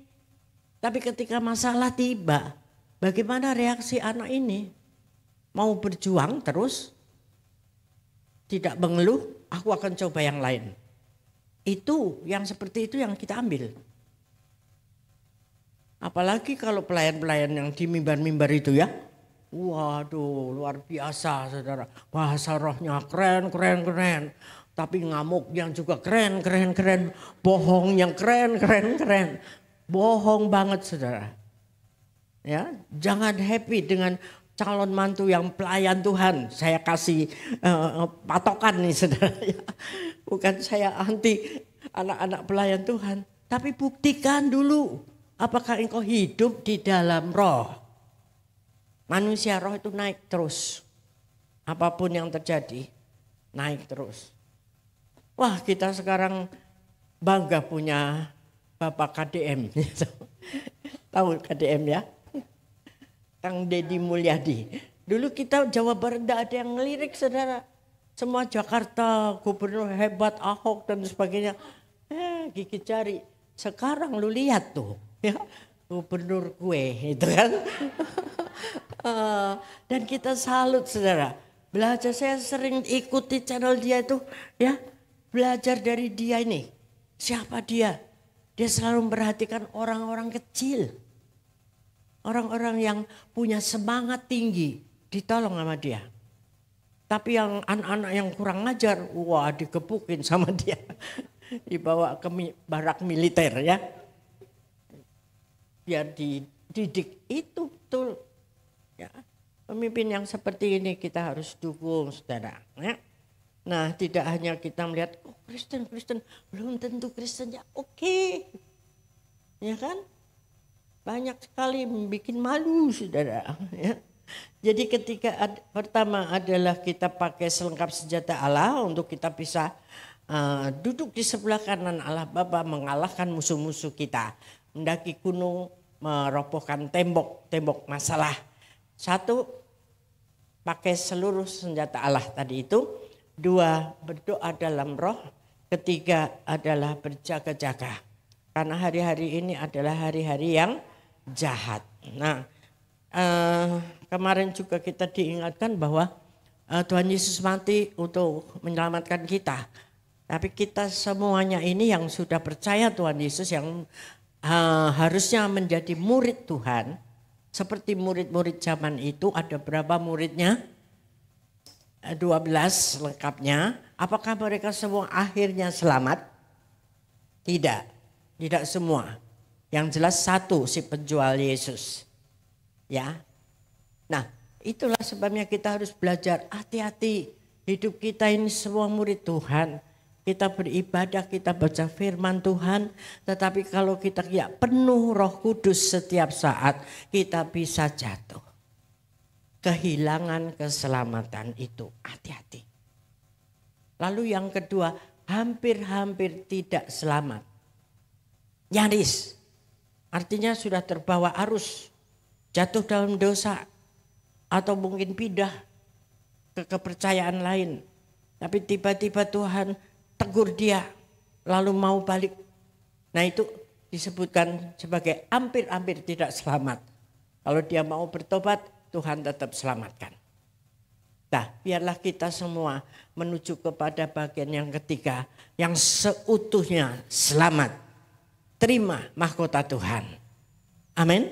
Tapi ketika masalah tiba, bagaimana reaksi anak ini? Mau berjuang terus? Tidak mengeluh, aku akan coba yang lain. Itu yang seperti itu yang kita ambil. Apalagi kalau pelayan-pelayan yang di mimbar-mimbar itu ya. Waduh luar biasa saudara. Bahasa rohnya keren. Tapi ngamuk yang juga keren. Bohong yang keren. Bohong banget saudara. Ya, jangan happy dengan calon mantu yang pelayan Tuhan. Saya kasih patokan nih saudara. Bukan saya anti anak-anak pelayan Tuhan. Tapi buktikan dulu. Apakah engkau hidup di dalam roh? Manusia roh itu naik terus. Apapun yang terjadi, naik terus. Wah kita sekarang bangga punya Bapak KDM. Tahu KDM ya? Kang Deddy Mulyadi. Dulu kita Jawa Barat tidak ada yang ngelirik saudara. Semua Jakarta, gubernur hebat, Ahok dan sebagainya. Gigit jari. Sekarang lu lihat tuh. Ya, gubernur kue itu kan. Dan kita salut saudara. Belajar saya sering ikuti channel dia itu ya. Belajar dari dia ini. Siapa dia? Dia selalu memperhatikan orang-orang kecil. Orang-orang yang punya semangat tinggi. Ditolong sama dia. Tapi yang anak-anak yang kurang ngajar. Wah dikepukin sama dia. Dibawa ke barak militer ya. Biar dididik itu betul. Ya, pemimpin yang seperti ini kita harus dukung saudara. Ya. Nah tidak hanya kita melihat oh Kristen belum tentu Kristen ya oke. Ya kan. Banyak sekali membuat malu saudara. Ya. Jadi ketika pertama adalah kita pakai selengkap senjata Allah untuk kita bisa duduk di sebelah kanan Allah Bapa mengalahkan musuh-musuh kita. Mendaki gunung, merobohkan tembok masalah. Satu, pakai seluruh senjata Allah tadi itu. Dua, berdoa dalam roh. Ketiga adalah berjaga-jaga. Karena hari-hari ini adalah hari-hari yang jahat. Nah, kemarin juga kita diingatkan bahwa Tuhan Yesus mati untuk menyelamatkan kita. Tapi kita semuanya ini yang sudah percaya Tuhan Yesus yang harusnya menjadi murid Tuhan. Seperti murid-murid zaman itu ada berapa muridnya? 12 lengkapnya. Apakah mereka semua akhirnya selamat? Tidak semua. Yang jelas satu si penjual Yesus. Ya. Nah itulah sebabnya kita harus belajar hati-hati. Hidup kita ini semua murid Tuhan. Kita beribadah, kita baca firman Tuhan. Tetapi kalau kita tidak penuh Roh Kudus setiap saat, kita bisa jatuh. Kehilangan keselamatan itu, hati-hati. Lalu yang kedua, hampir-hampir tidak selamat. Nyaris, artinya sudah terbawa arus, jatuh dalam dosa, atau mungkin pindah ke kepercayaan lain. Tapi tiba-tiba Tuhan tegur dia, lalu mau balik. Nah itu disebutkan sebagai hampir-hampir tidak selamat. Kalau dia mau bertobat, Tuhan tetap selamatkan. Nah, biarlah kita semua menuju kepada bagian yang ketiga, yang seutuhnya selamat. Terima mahkota Tuhan. Amin.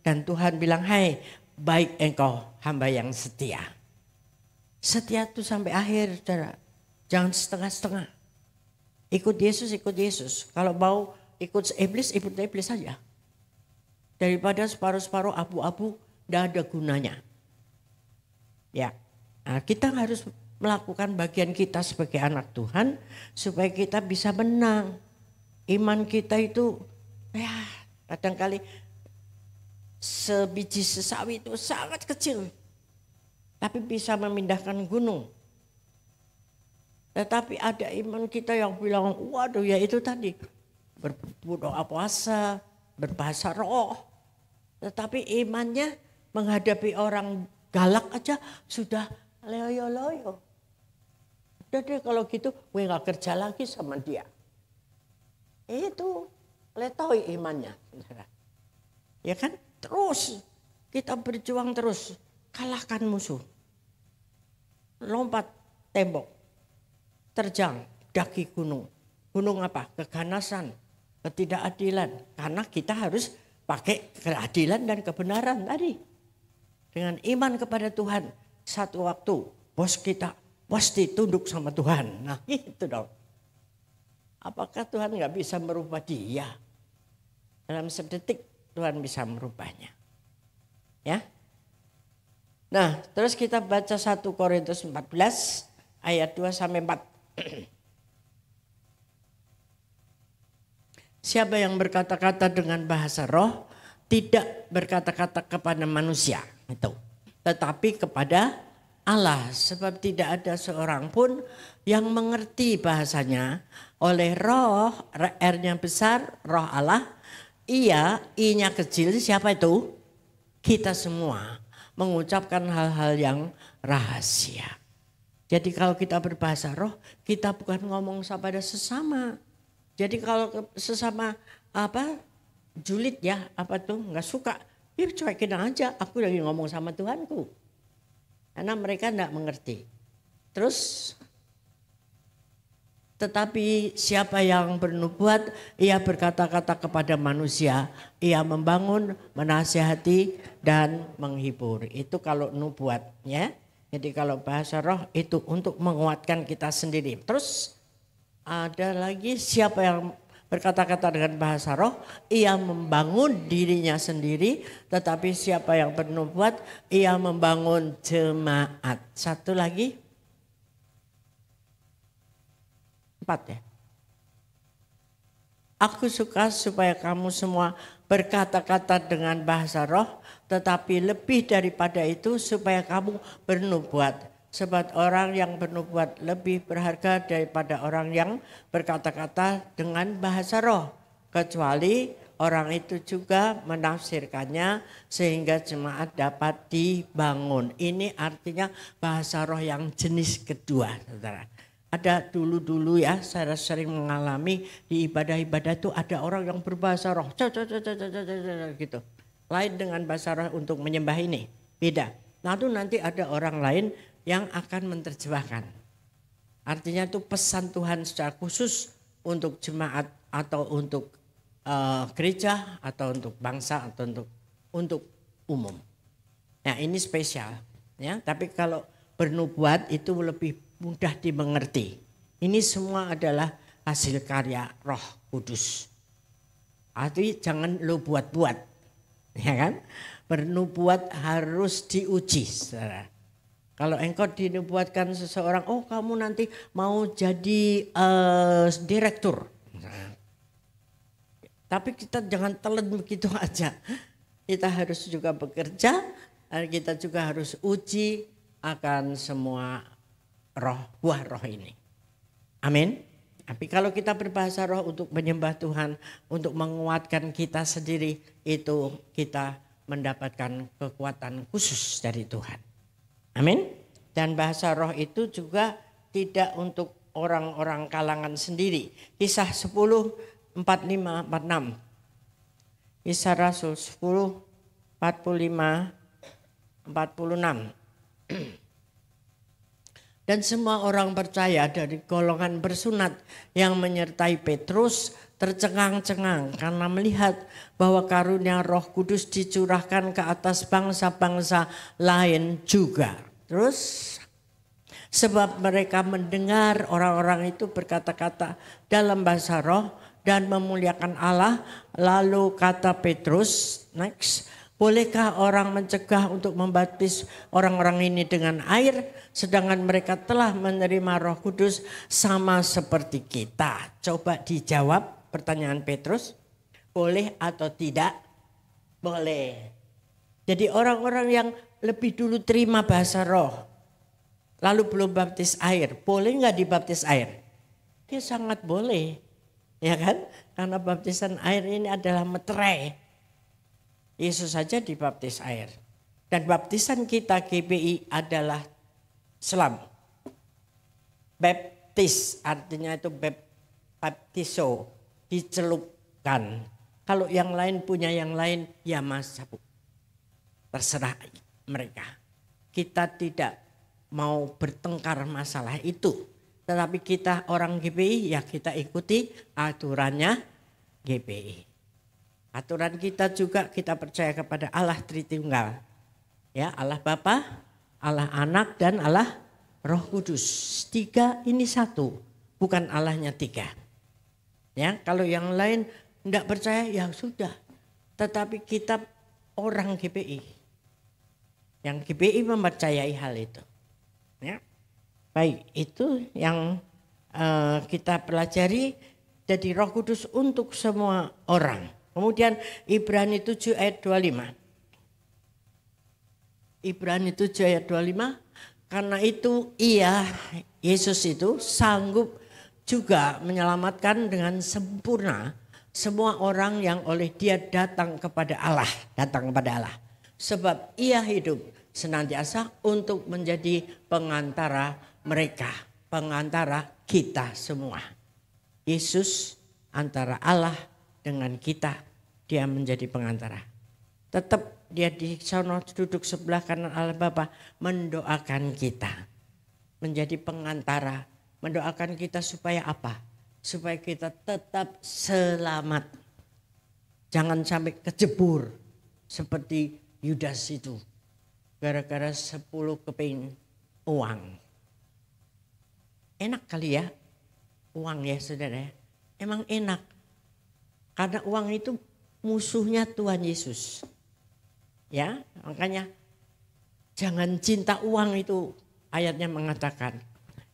Dan Tuhan bilang, hai baik engkau hamba yang setia. Setia itu sampai akhir, saudara. Jangan setengah-setengah. Ikut Yesus, ikut Yesus. Kalau mau ikut iblis, ikut iblis saja. Daripada separuh-separuh abu-abu, tidak ada gunanya. Ya, nah, kita harus melakukan bagian kita sebagai anak Tuhan supaya kita bisa menang. Iman kita itu ya kadang-kali sebiji sesawi itu sangat kecil. Tapi bisa memindahkan gunung. Tetapi ada iman kita yang bilang, waduh ya itu tadi. Berdoa puasa, berbahasa roh. Tetapi imannya menghadapi orang galak aja sudah loyo-loyo. Udah deh kalau gitu gue gak kerja lagi sama dia. Itu letoi imannya. Ya kan? Terus kita berjuang terus. Kalahkan musuh. Lompat tembok. Terjang daki gunung. Gunung apa? Keganasan. Ketidakadilan. Karena kita harus pakai keadilan dan kebenaran tadi. Dengan iman kepada Tuhan. Satu waktu bos kita pasti tunduk sama Tuhan. Nah itu dong. Apakah Tuhan gak bisa merubah dia? Dalam sedetik Tuhan bisa merubahnya. Ya. Nah terus kita baca 1 Korintus 14 ayat 2 sampai 4. Siapa yang berkata-kata dengan bahasa roh tidak berkata-kata kepada manusia itu, tetapi kepada Allah, sebab tidak ada seorang pun yang mengerti bahasanya. Oleh roh, R-nya besar, roh Allah, I-nya kecil, siapa itu? Kita semua mengucapkan hal-hal yang rahasia. Jadi kalau kita berbahasa roh, kita bukan ngomong pada sesama. Jadi kalau sesama julid ya, nggak suka, ya cuekin aja. Aku lagi ngomong sama Tuhanku. Karena mereka tidak mengerti. Terus, tetapi siapa yang bernubuat, ia berkata-kata kepada manusia, ia membangun, menasihati dan menghibur. Itu kalau nubuat ya. Jadi kalau bahasa roh itu untuk menguatkan kita sendiri. Terus ada lagi siapa yang berkata-kata dengan bahasa roh, ia membangun dirinya sendiri. Tetapi siapa yang bernubuat, ia membangun jemaat. Satu lagi. 4 ya. Aku suka supaya kamu semua berkata-kata dengan bahasa roh. Tetapi lebih daripada itu supaya kamu bernubuat. Sebab orang yang bernubuat lebih berharga daripada orang yang berkata-kata dengan bahasa roh. Kecuali orang itu juga menafsirkannya sehingga jemaat dapat dibangun. Ini artinya bahasa roh yang jenis kedua, saudara. Ada dulu-dulu ya, saya sering mengalami di ibadah-ibadah itu ada orang yang berbahasa roh. Gitu. Lain dengan bahasa roh untuk menyembah ini. Beda. Lalu nanti ada orang lain yang akan menerjemahkan. Artinya itu pesan Tuhan secara khusus untuk jemaat atau untuk gereja atau untuk bangsa atau untuk umum. Nah ini spesial. Ya, tapi kalau bernubuat itu lebih mudah dimengerti. Ini semua adalah hasil karya Roh Kudus. Artinya jangan lo buat-buat. Ya kan? Bernubuat harus diuji, saudara. Kalau engkau dinubuatkan seseorang, oh kamu nanti mau jadi direktur. Tapi kita jangan telan begitu aja. Kita harus juga bekerja, kita juga harus uji akan semua buah roh ini. Amin. Tapi kalau kita berbahasa roh untuk menyembah Tuhan, untuk menguatkan kita sendiri, itu kita mendapatkan kekuatan khusus dari Tuhan. Amin. Dan bahasa roh itu juga tidak untuk orang-orang kalangan sendiri. Kisah 10, 45, 46. Kisah Rasul 10, 45, 46. Dan semua orang percaya dari golongan bersunat yang menyertai Petrus tercengang-cengang karena melihat bahwa karunia Roh Kudus dicurahkan ke atas bangsa-bangsa lain juga. Terus sebab mereka mendengar orang-orang itu berkata-kata dalam bahasa roh dan memuliakan Allah. Lalu kata Petrus, next, bolehkah orang mencegah untuk membaptis orang-orang ini dengan air sedangkan mereka telah menerima Roh Kudus sama seperti kita? Coba dijawab pertanyaan Petrus, boleh atau tidak? Boleh. Jadi orang-orang yang lebih dulu terima bahasa roh lalu belum baptis air, boleh nggak dibaptis air? Dia sangat boleh, ya kan? Karena baptisan air ini adalah meterai. Yesus saja dibaptis air. Dan baptisan kita GBI adalah selam. Baptis artinya itu baptiso, dicelupkan. Kalau yang lain punya yang lain, ya mas, terserah mereka. Kita tidak mau bertengkar masalah itu. Tetapi kita orang GBI ya kita ikuti aturannya GBI. Aturan kita juga kita percaya kepada Allah Tritunggal. Ya, Allah Bapa, Allah Anak dan Allah Roh Kudus. 3 ini 1, bukan Allahnya 3. Ya, kalau yang lain tidak percaya ya sudah. Tetapi kita orang GBI. Yang GBI mempercayai hal itu. Ya. Baik, itu yang kita pelajari dari Roh Kudus untuk semua orang. Kemudian Ibrani 7 ayat 25. Ibrani 7 ayat 25. Karena itu Yesus itu sanggup juga menyelamatkan dengan sempurna semua orang yang oleh dia datang kepada Allah. Datang kepada Allah. Sebab ia hidup senantiasa untuk menjadi pengantara mereka, pengantara kita semua. Yesus antara Allah dengan kita, dia menjadi pengantara. Tetap dia di sana duduk sebelah kanan Allah Bapa mendoakan kita. Menjadi pengantara, mendoakan kita supaya apa? Supaya kita tetap selamat. Jangan sampai kejebur seperti Yudas itu. Gara-gara 10 keping uang. Enak kali ya uang ya saudara. Emang enak. Karena uang itu musuhnya Tuhan Yesus. Ya, makanya jangan cinta uang itu ayatnya mengatakan.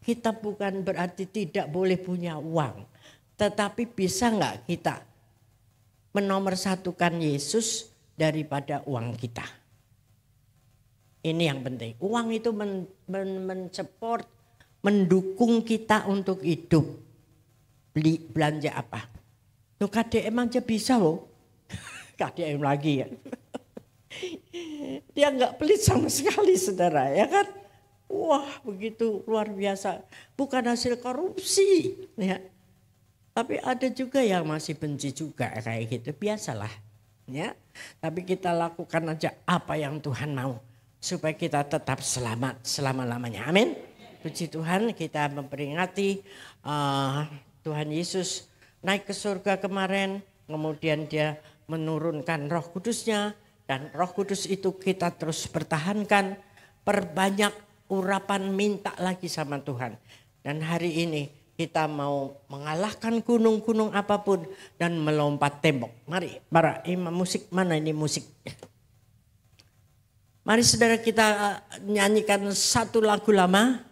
Kita bukan berarti tidak boleh punya uang. Tetapi bisa enggak kita menomorsatukan Yesus daripada uang kita. Ini yang penting. Uang itu men-support, mendukung kita untuk hidup. Beli belanja apa? Tuh KDM aja bisa loh. KDM lagi ya. Dia nggak pelit sama sekali saudara ya kan. Wah begitu luar biasa. Bukan hasil korupsi. Ya. Tapi ada juga yang masih benci juga kayak gitu. Biasalah. Ya. Tapi kita lakukan aja apa yang Tuhan mau. Supaya kita tetap selamat selama-lamanya. Amin. Puji Tuhan kita memperingati Tuhan Yesus naik ke surga kemarin. Kemudian dia menurunkan Roh Kudusnya. Dan Roh Kudus itu kita terus pertahankan. Perbanyak urapan minta lagi sama Tuhan. Dan hari ini kita mau mengalahkan gunung-gunung apapun. Dan melompat tembok. Mari para imam musik, mana ini musik? Mari saudara kita nyanyikan satu lagu lama.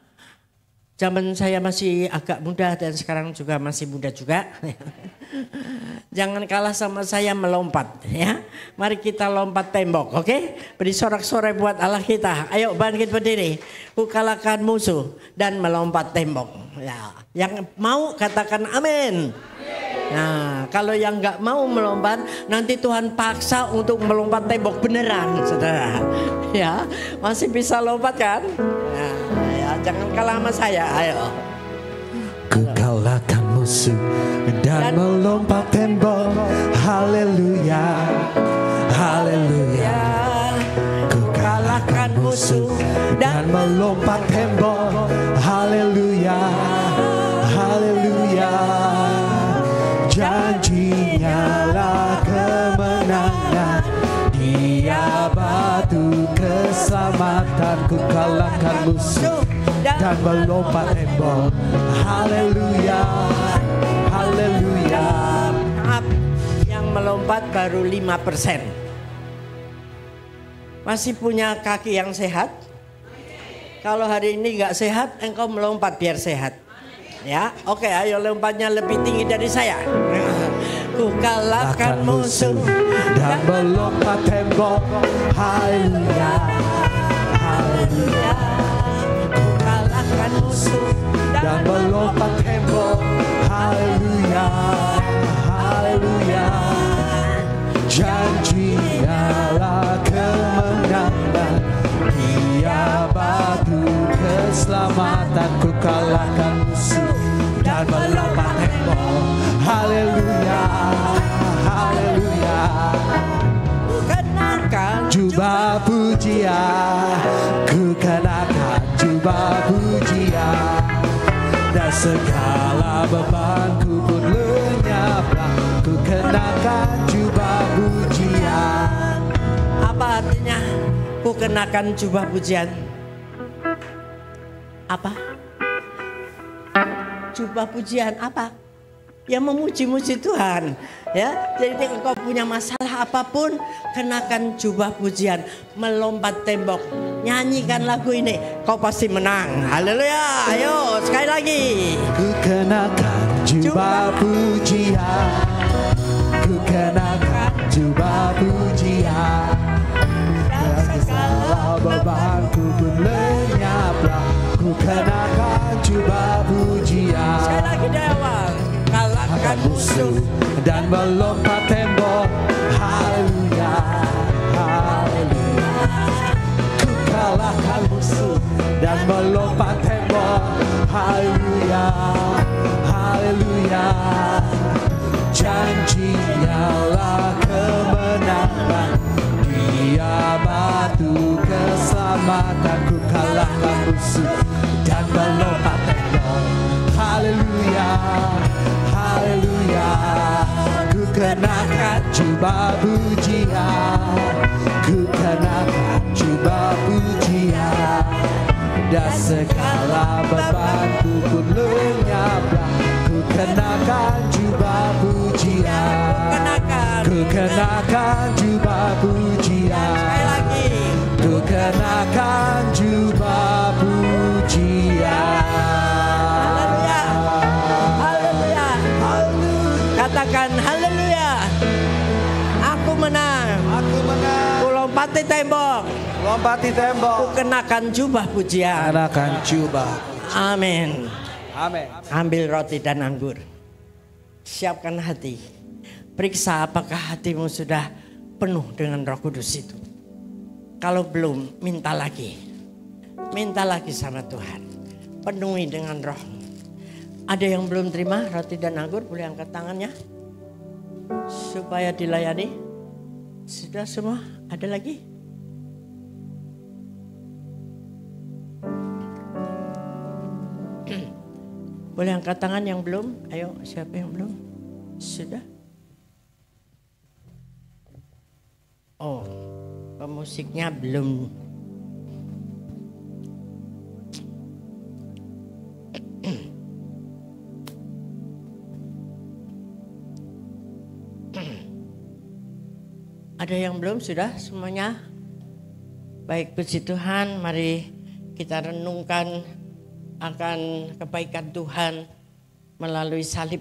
Zaman saya masih agak muda dan sekarang juga masih muda juga. Jangan kalah sama saya melompat ya. Mari kita lompat tembok, oke? Beri sorak-sorai buat Allah kita. Ayo bangkit berdiri. Ku kalahkan musuh dan melompat tembok. Ya, yang mau katakan amin. Nah, kalau yang nggak mau melompat, nanti Tuhan paksa untuk melompat tembok beneran, saudara. Ya, masih bisa lompat kan? Nah, ya, jangan kalah sama saya, ayo. Ku kalahkan musuh dan melompat tembok. Haleluya, haleluya. Ku kalahkan musuh dan melompat tembok. Haleluya, haleluya. Janjinya lah kemenangan, Dia batu keselamatan. Ku kalahkan musuh dan melompat tembok. Haleluya, haleluya. Maaf, yang melompat baru 5%. Masih punya kaki yang sehat? Kalau hari ini nggak sehat, engkau melompat biar sehat. Ya, oke, ayo lompatnya lebih tinggi dari saya. Ku kalahkan musuh dan melompat tembok. Haleluya, haleluya. Ku kalahkan musuh Dan melompat tembok. Haleluya, haleluya. Janjinya lah kemenangan, Dia batu keselamatan. Ku kalahkan musuh dan melompat tembok. Haleluya, haleluya. ku kenakan Jubah pujian, ku kenakan jubah pujian, dan segala bebanku pun lenyaplah. Ku kenakan jubah pujian. Apa artinya ku kenakan jubah pujian? Apa? Jubah pujian apa? Ya memuji-muji Tuhan. Ya, jadi engkau punya masalah apapun, kenakan jubah pujian, melompat tembok, nyanyikan lagu ini, kau pasti menang. Haleluya. Ayo sekali lagi. Ku kenakan jubah pujian, ku kenakan jubah pujian, dan segala bebanku pun lenyaplah. Ku kenakan jubah pujian. Sekali lagi dari awal. Kalahkan musuh dan melompat tembok. Haleluya, haleluya. Ku kalahkan musuh dan melompat tembok. Haleluya, haleluya. Janjinya lah kemenangan, Dia batu keselamatan. Ku kalahkan musuh dan melompat tembok. Haleluya, haleluya. Ku kenakan jubah pujian, ku kenakan jubah pujian, dan segala bebanku pun lenyaplah. Ku kenakan jubah pujian, ku kenakan jubah pujian, sekali lagi. ku kenakan jubah pujian. Haleluya. Katakan haleluya. Aku menang. Aku menang. Ku lompati tembok. Lompati Ku tembok. kenakan jubah pujian. Kenakan jubah. Amin. Amin. Ambil roti dan anggur. Siapkan hati. Periksa apakah hatimu sudah penuh dengan Roh Kudus itu. Kalau belum, minta lagi. Minta lagi sama Tuhan. Penuhi dengan roh. Ada yang belum terima roti dan anggur, boleh angkat tangannya. Supaya dilayani. Sudah semua? Ada lagi? Boleh angkat tangan yang belum? Ayo, siapa yang belum? Sudah? Oh, pemusiknya belum. Ada yang belum? Sudah semuanya? Baik, puji Tuhan, mari kita renungkan akan kebaikan Tuhan melalui salib.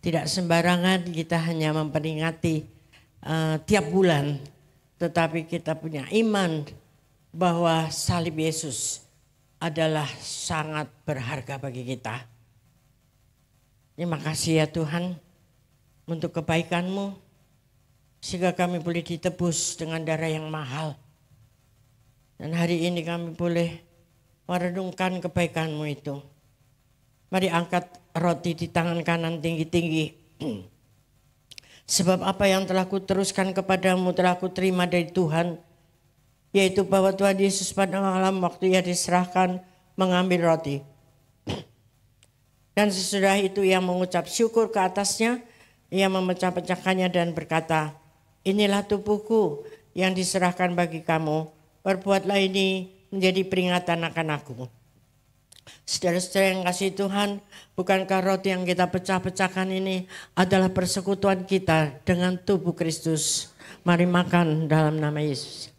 Tidak sembarangan kita hanya memperingati tiap bulan, tetapi kita punya iman bahwa salib Yesus adalah sangat berharga bagi kita. Terima kasih ya Tuhan untuk kebaikan-Mu, sehingga kami boleh ditebus dengan darah yang mahal. Dan hari ini kami boleh merenungkan kebaikan-Mu itu. Mari angkat roti di tangan kanan tinggi-tinggi. Sebab apa yang telah kuteruskan kepadamu telah kuterima dari Tuhan, yaitu bahwa Tuhan Yesus pada malam waktu Ia diserahkan mengambil roti. Dan sesudah itu Ia mengucap syukur ke atasnya, Ia memecah-pecahkannya dan berkata, inilah tubuhku yang diserahkan bagi kamu, perbuatlah ini menjadi peringatan akan aku. Saudara-saudara yang kasih Tuhan, bukankah roti yang kita pecah-pecahkan ini adalah persekutuan kita dengan tubuh Kristus? Mari makan dalam nama Yesus.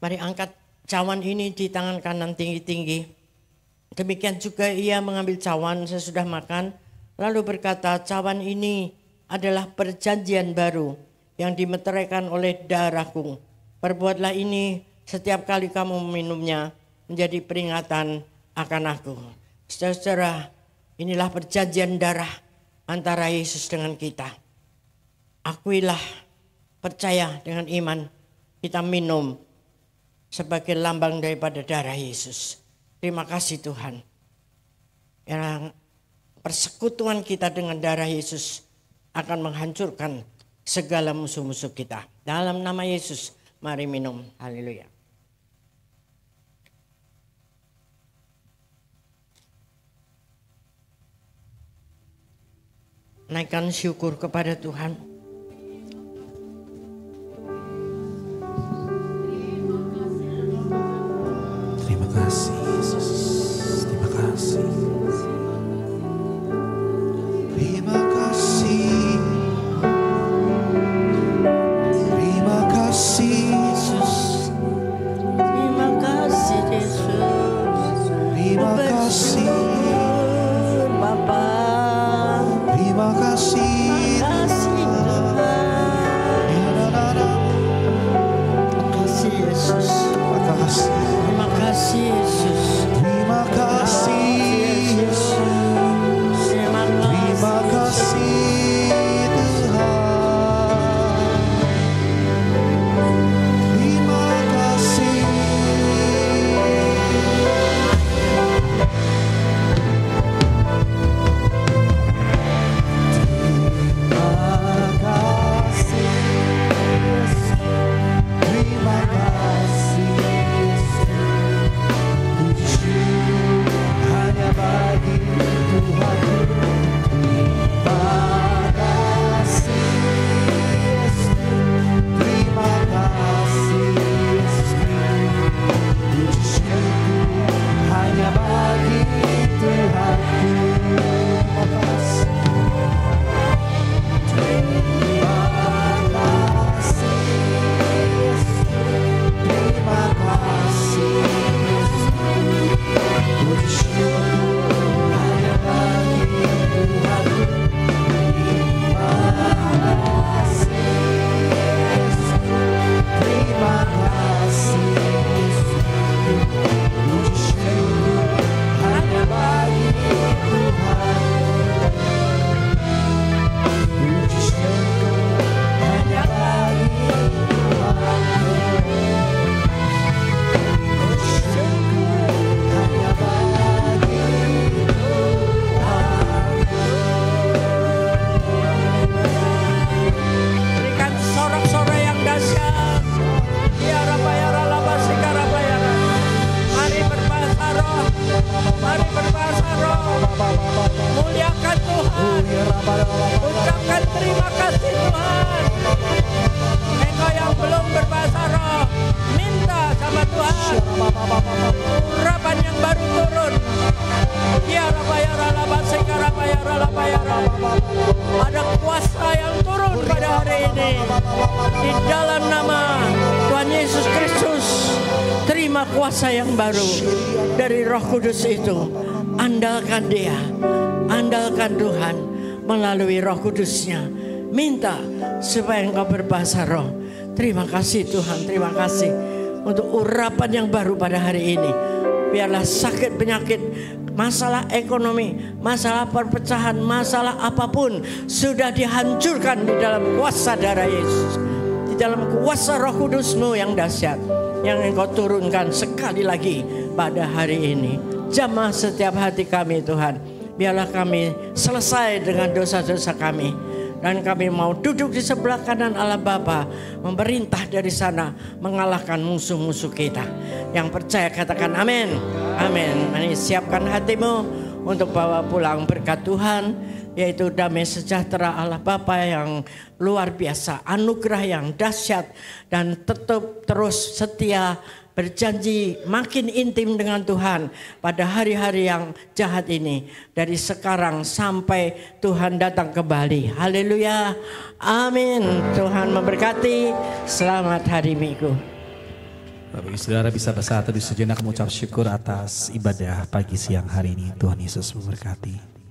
Mari angkat cawan ini di tangan kanan tinggi-tinggi. Demikian juga Ia mengambil cawan sesudah makan, lalu berkata, cawan ini adalah perjanjian baru yang dimeteraikan oleh darahku. Perbuatlah ini setiap kali kamu meminumnya menjadi peringatan akan aku. Saudara-saudara, inilah perjanjian darah antara Yesus dengan kita. Akuilah, percaya dengan iman, kita minum sebagai lambang daripada darah Yesus. Terima kasih Tuhan. Yang persekutuan kita dengan darah Yesus akan menghancurkan segala musuh-musuh kita. Dalam nama Yesus, mari minum. Haleluya. Naikkan syukur kepada Tuhan. Terima kasih Yesus, terima kasih. Terima kasih. Terima kasih Yesus. Terima kasih Yesus. Terima kasih Bapa. Terima kasih. Terima kasih Yesus. Terima kasih. Terima kasih Yesus. Terima kasih Yesus. Terima kasih Tuhan. Terima kasih. kuasa yang baru dari Roh Kudus itu. Andalkan dia, andalkan Tuhan melalui Roh Kudusnya. Minta supaya engkau berbahasa roh. Terima kasih Tuhan, terima kasih untuk urapan yang baru pada hari ini. Biarlah sakit penyakit, masalah ekonomi, masalah perpecahan, masalah apapun sudah dihancurkan di dalam kuasa darah Yesus. Di dalam kuasa Roh Kudus-Mu yang dahsyat, yang engkau turunkan sekali lagi pada hari ini. Jamah setiap hati kami Tuhan. Biarlah kami selesai dengan dosa-dosa kami. Dan kami mau duduk di sebelah kanan Allah Bapa, memerintah dari sana, mengalahkan musuh-musuh kita. Yang percaya katakan amin. Amin. Mari siapkan hatimu untuk bawa pulang berkat Tuhan, yaitu damai sejahtera Allah Bapa yang luar biasa, anugerah yang dahsyat, dan tetap terus setia berjanji makin intim dengan Tuhan pada hari-hari yang jahat ini, dari sekarang sampai Tuhan datang kembali. Haleluya, amin. Tuhan memberkati. Selamat hari Minggu. Bapak Ibu Saudara bisa bersatu di sejenak mengucap syukur atas ibadah pagi siang hari ini. Tuhan Yesus memberkati.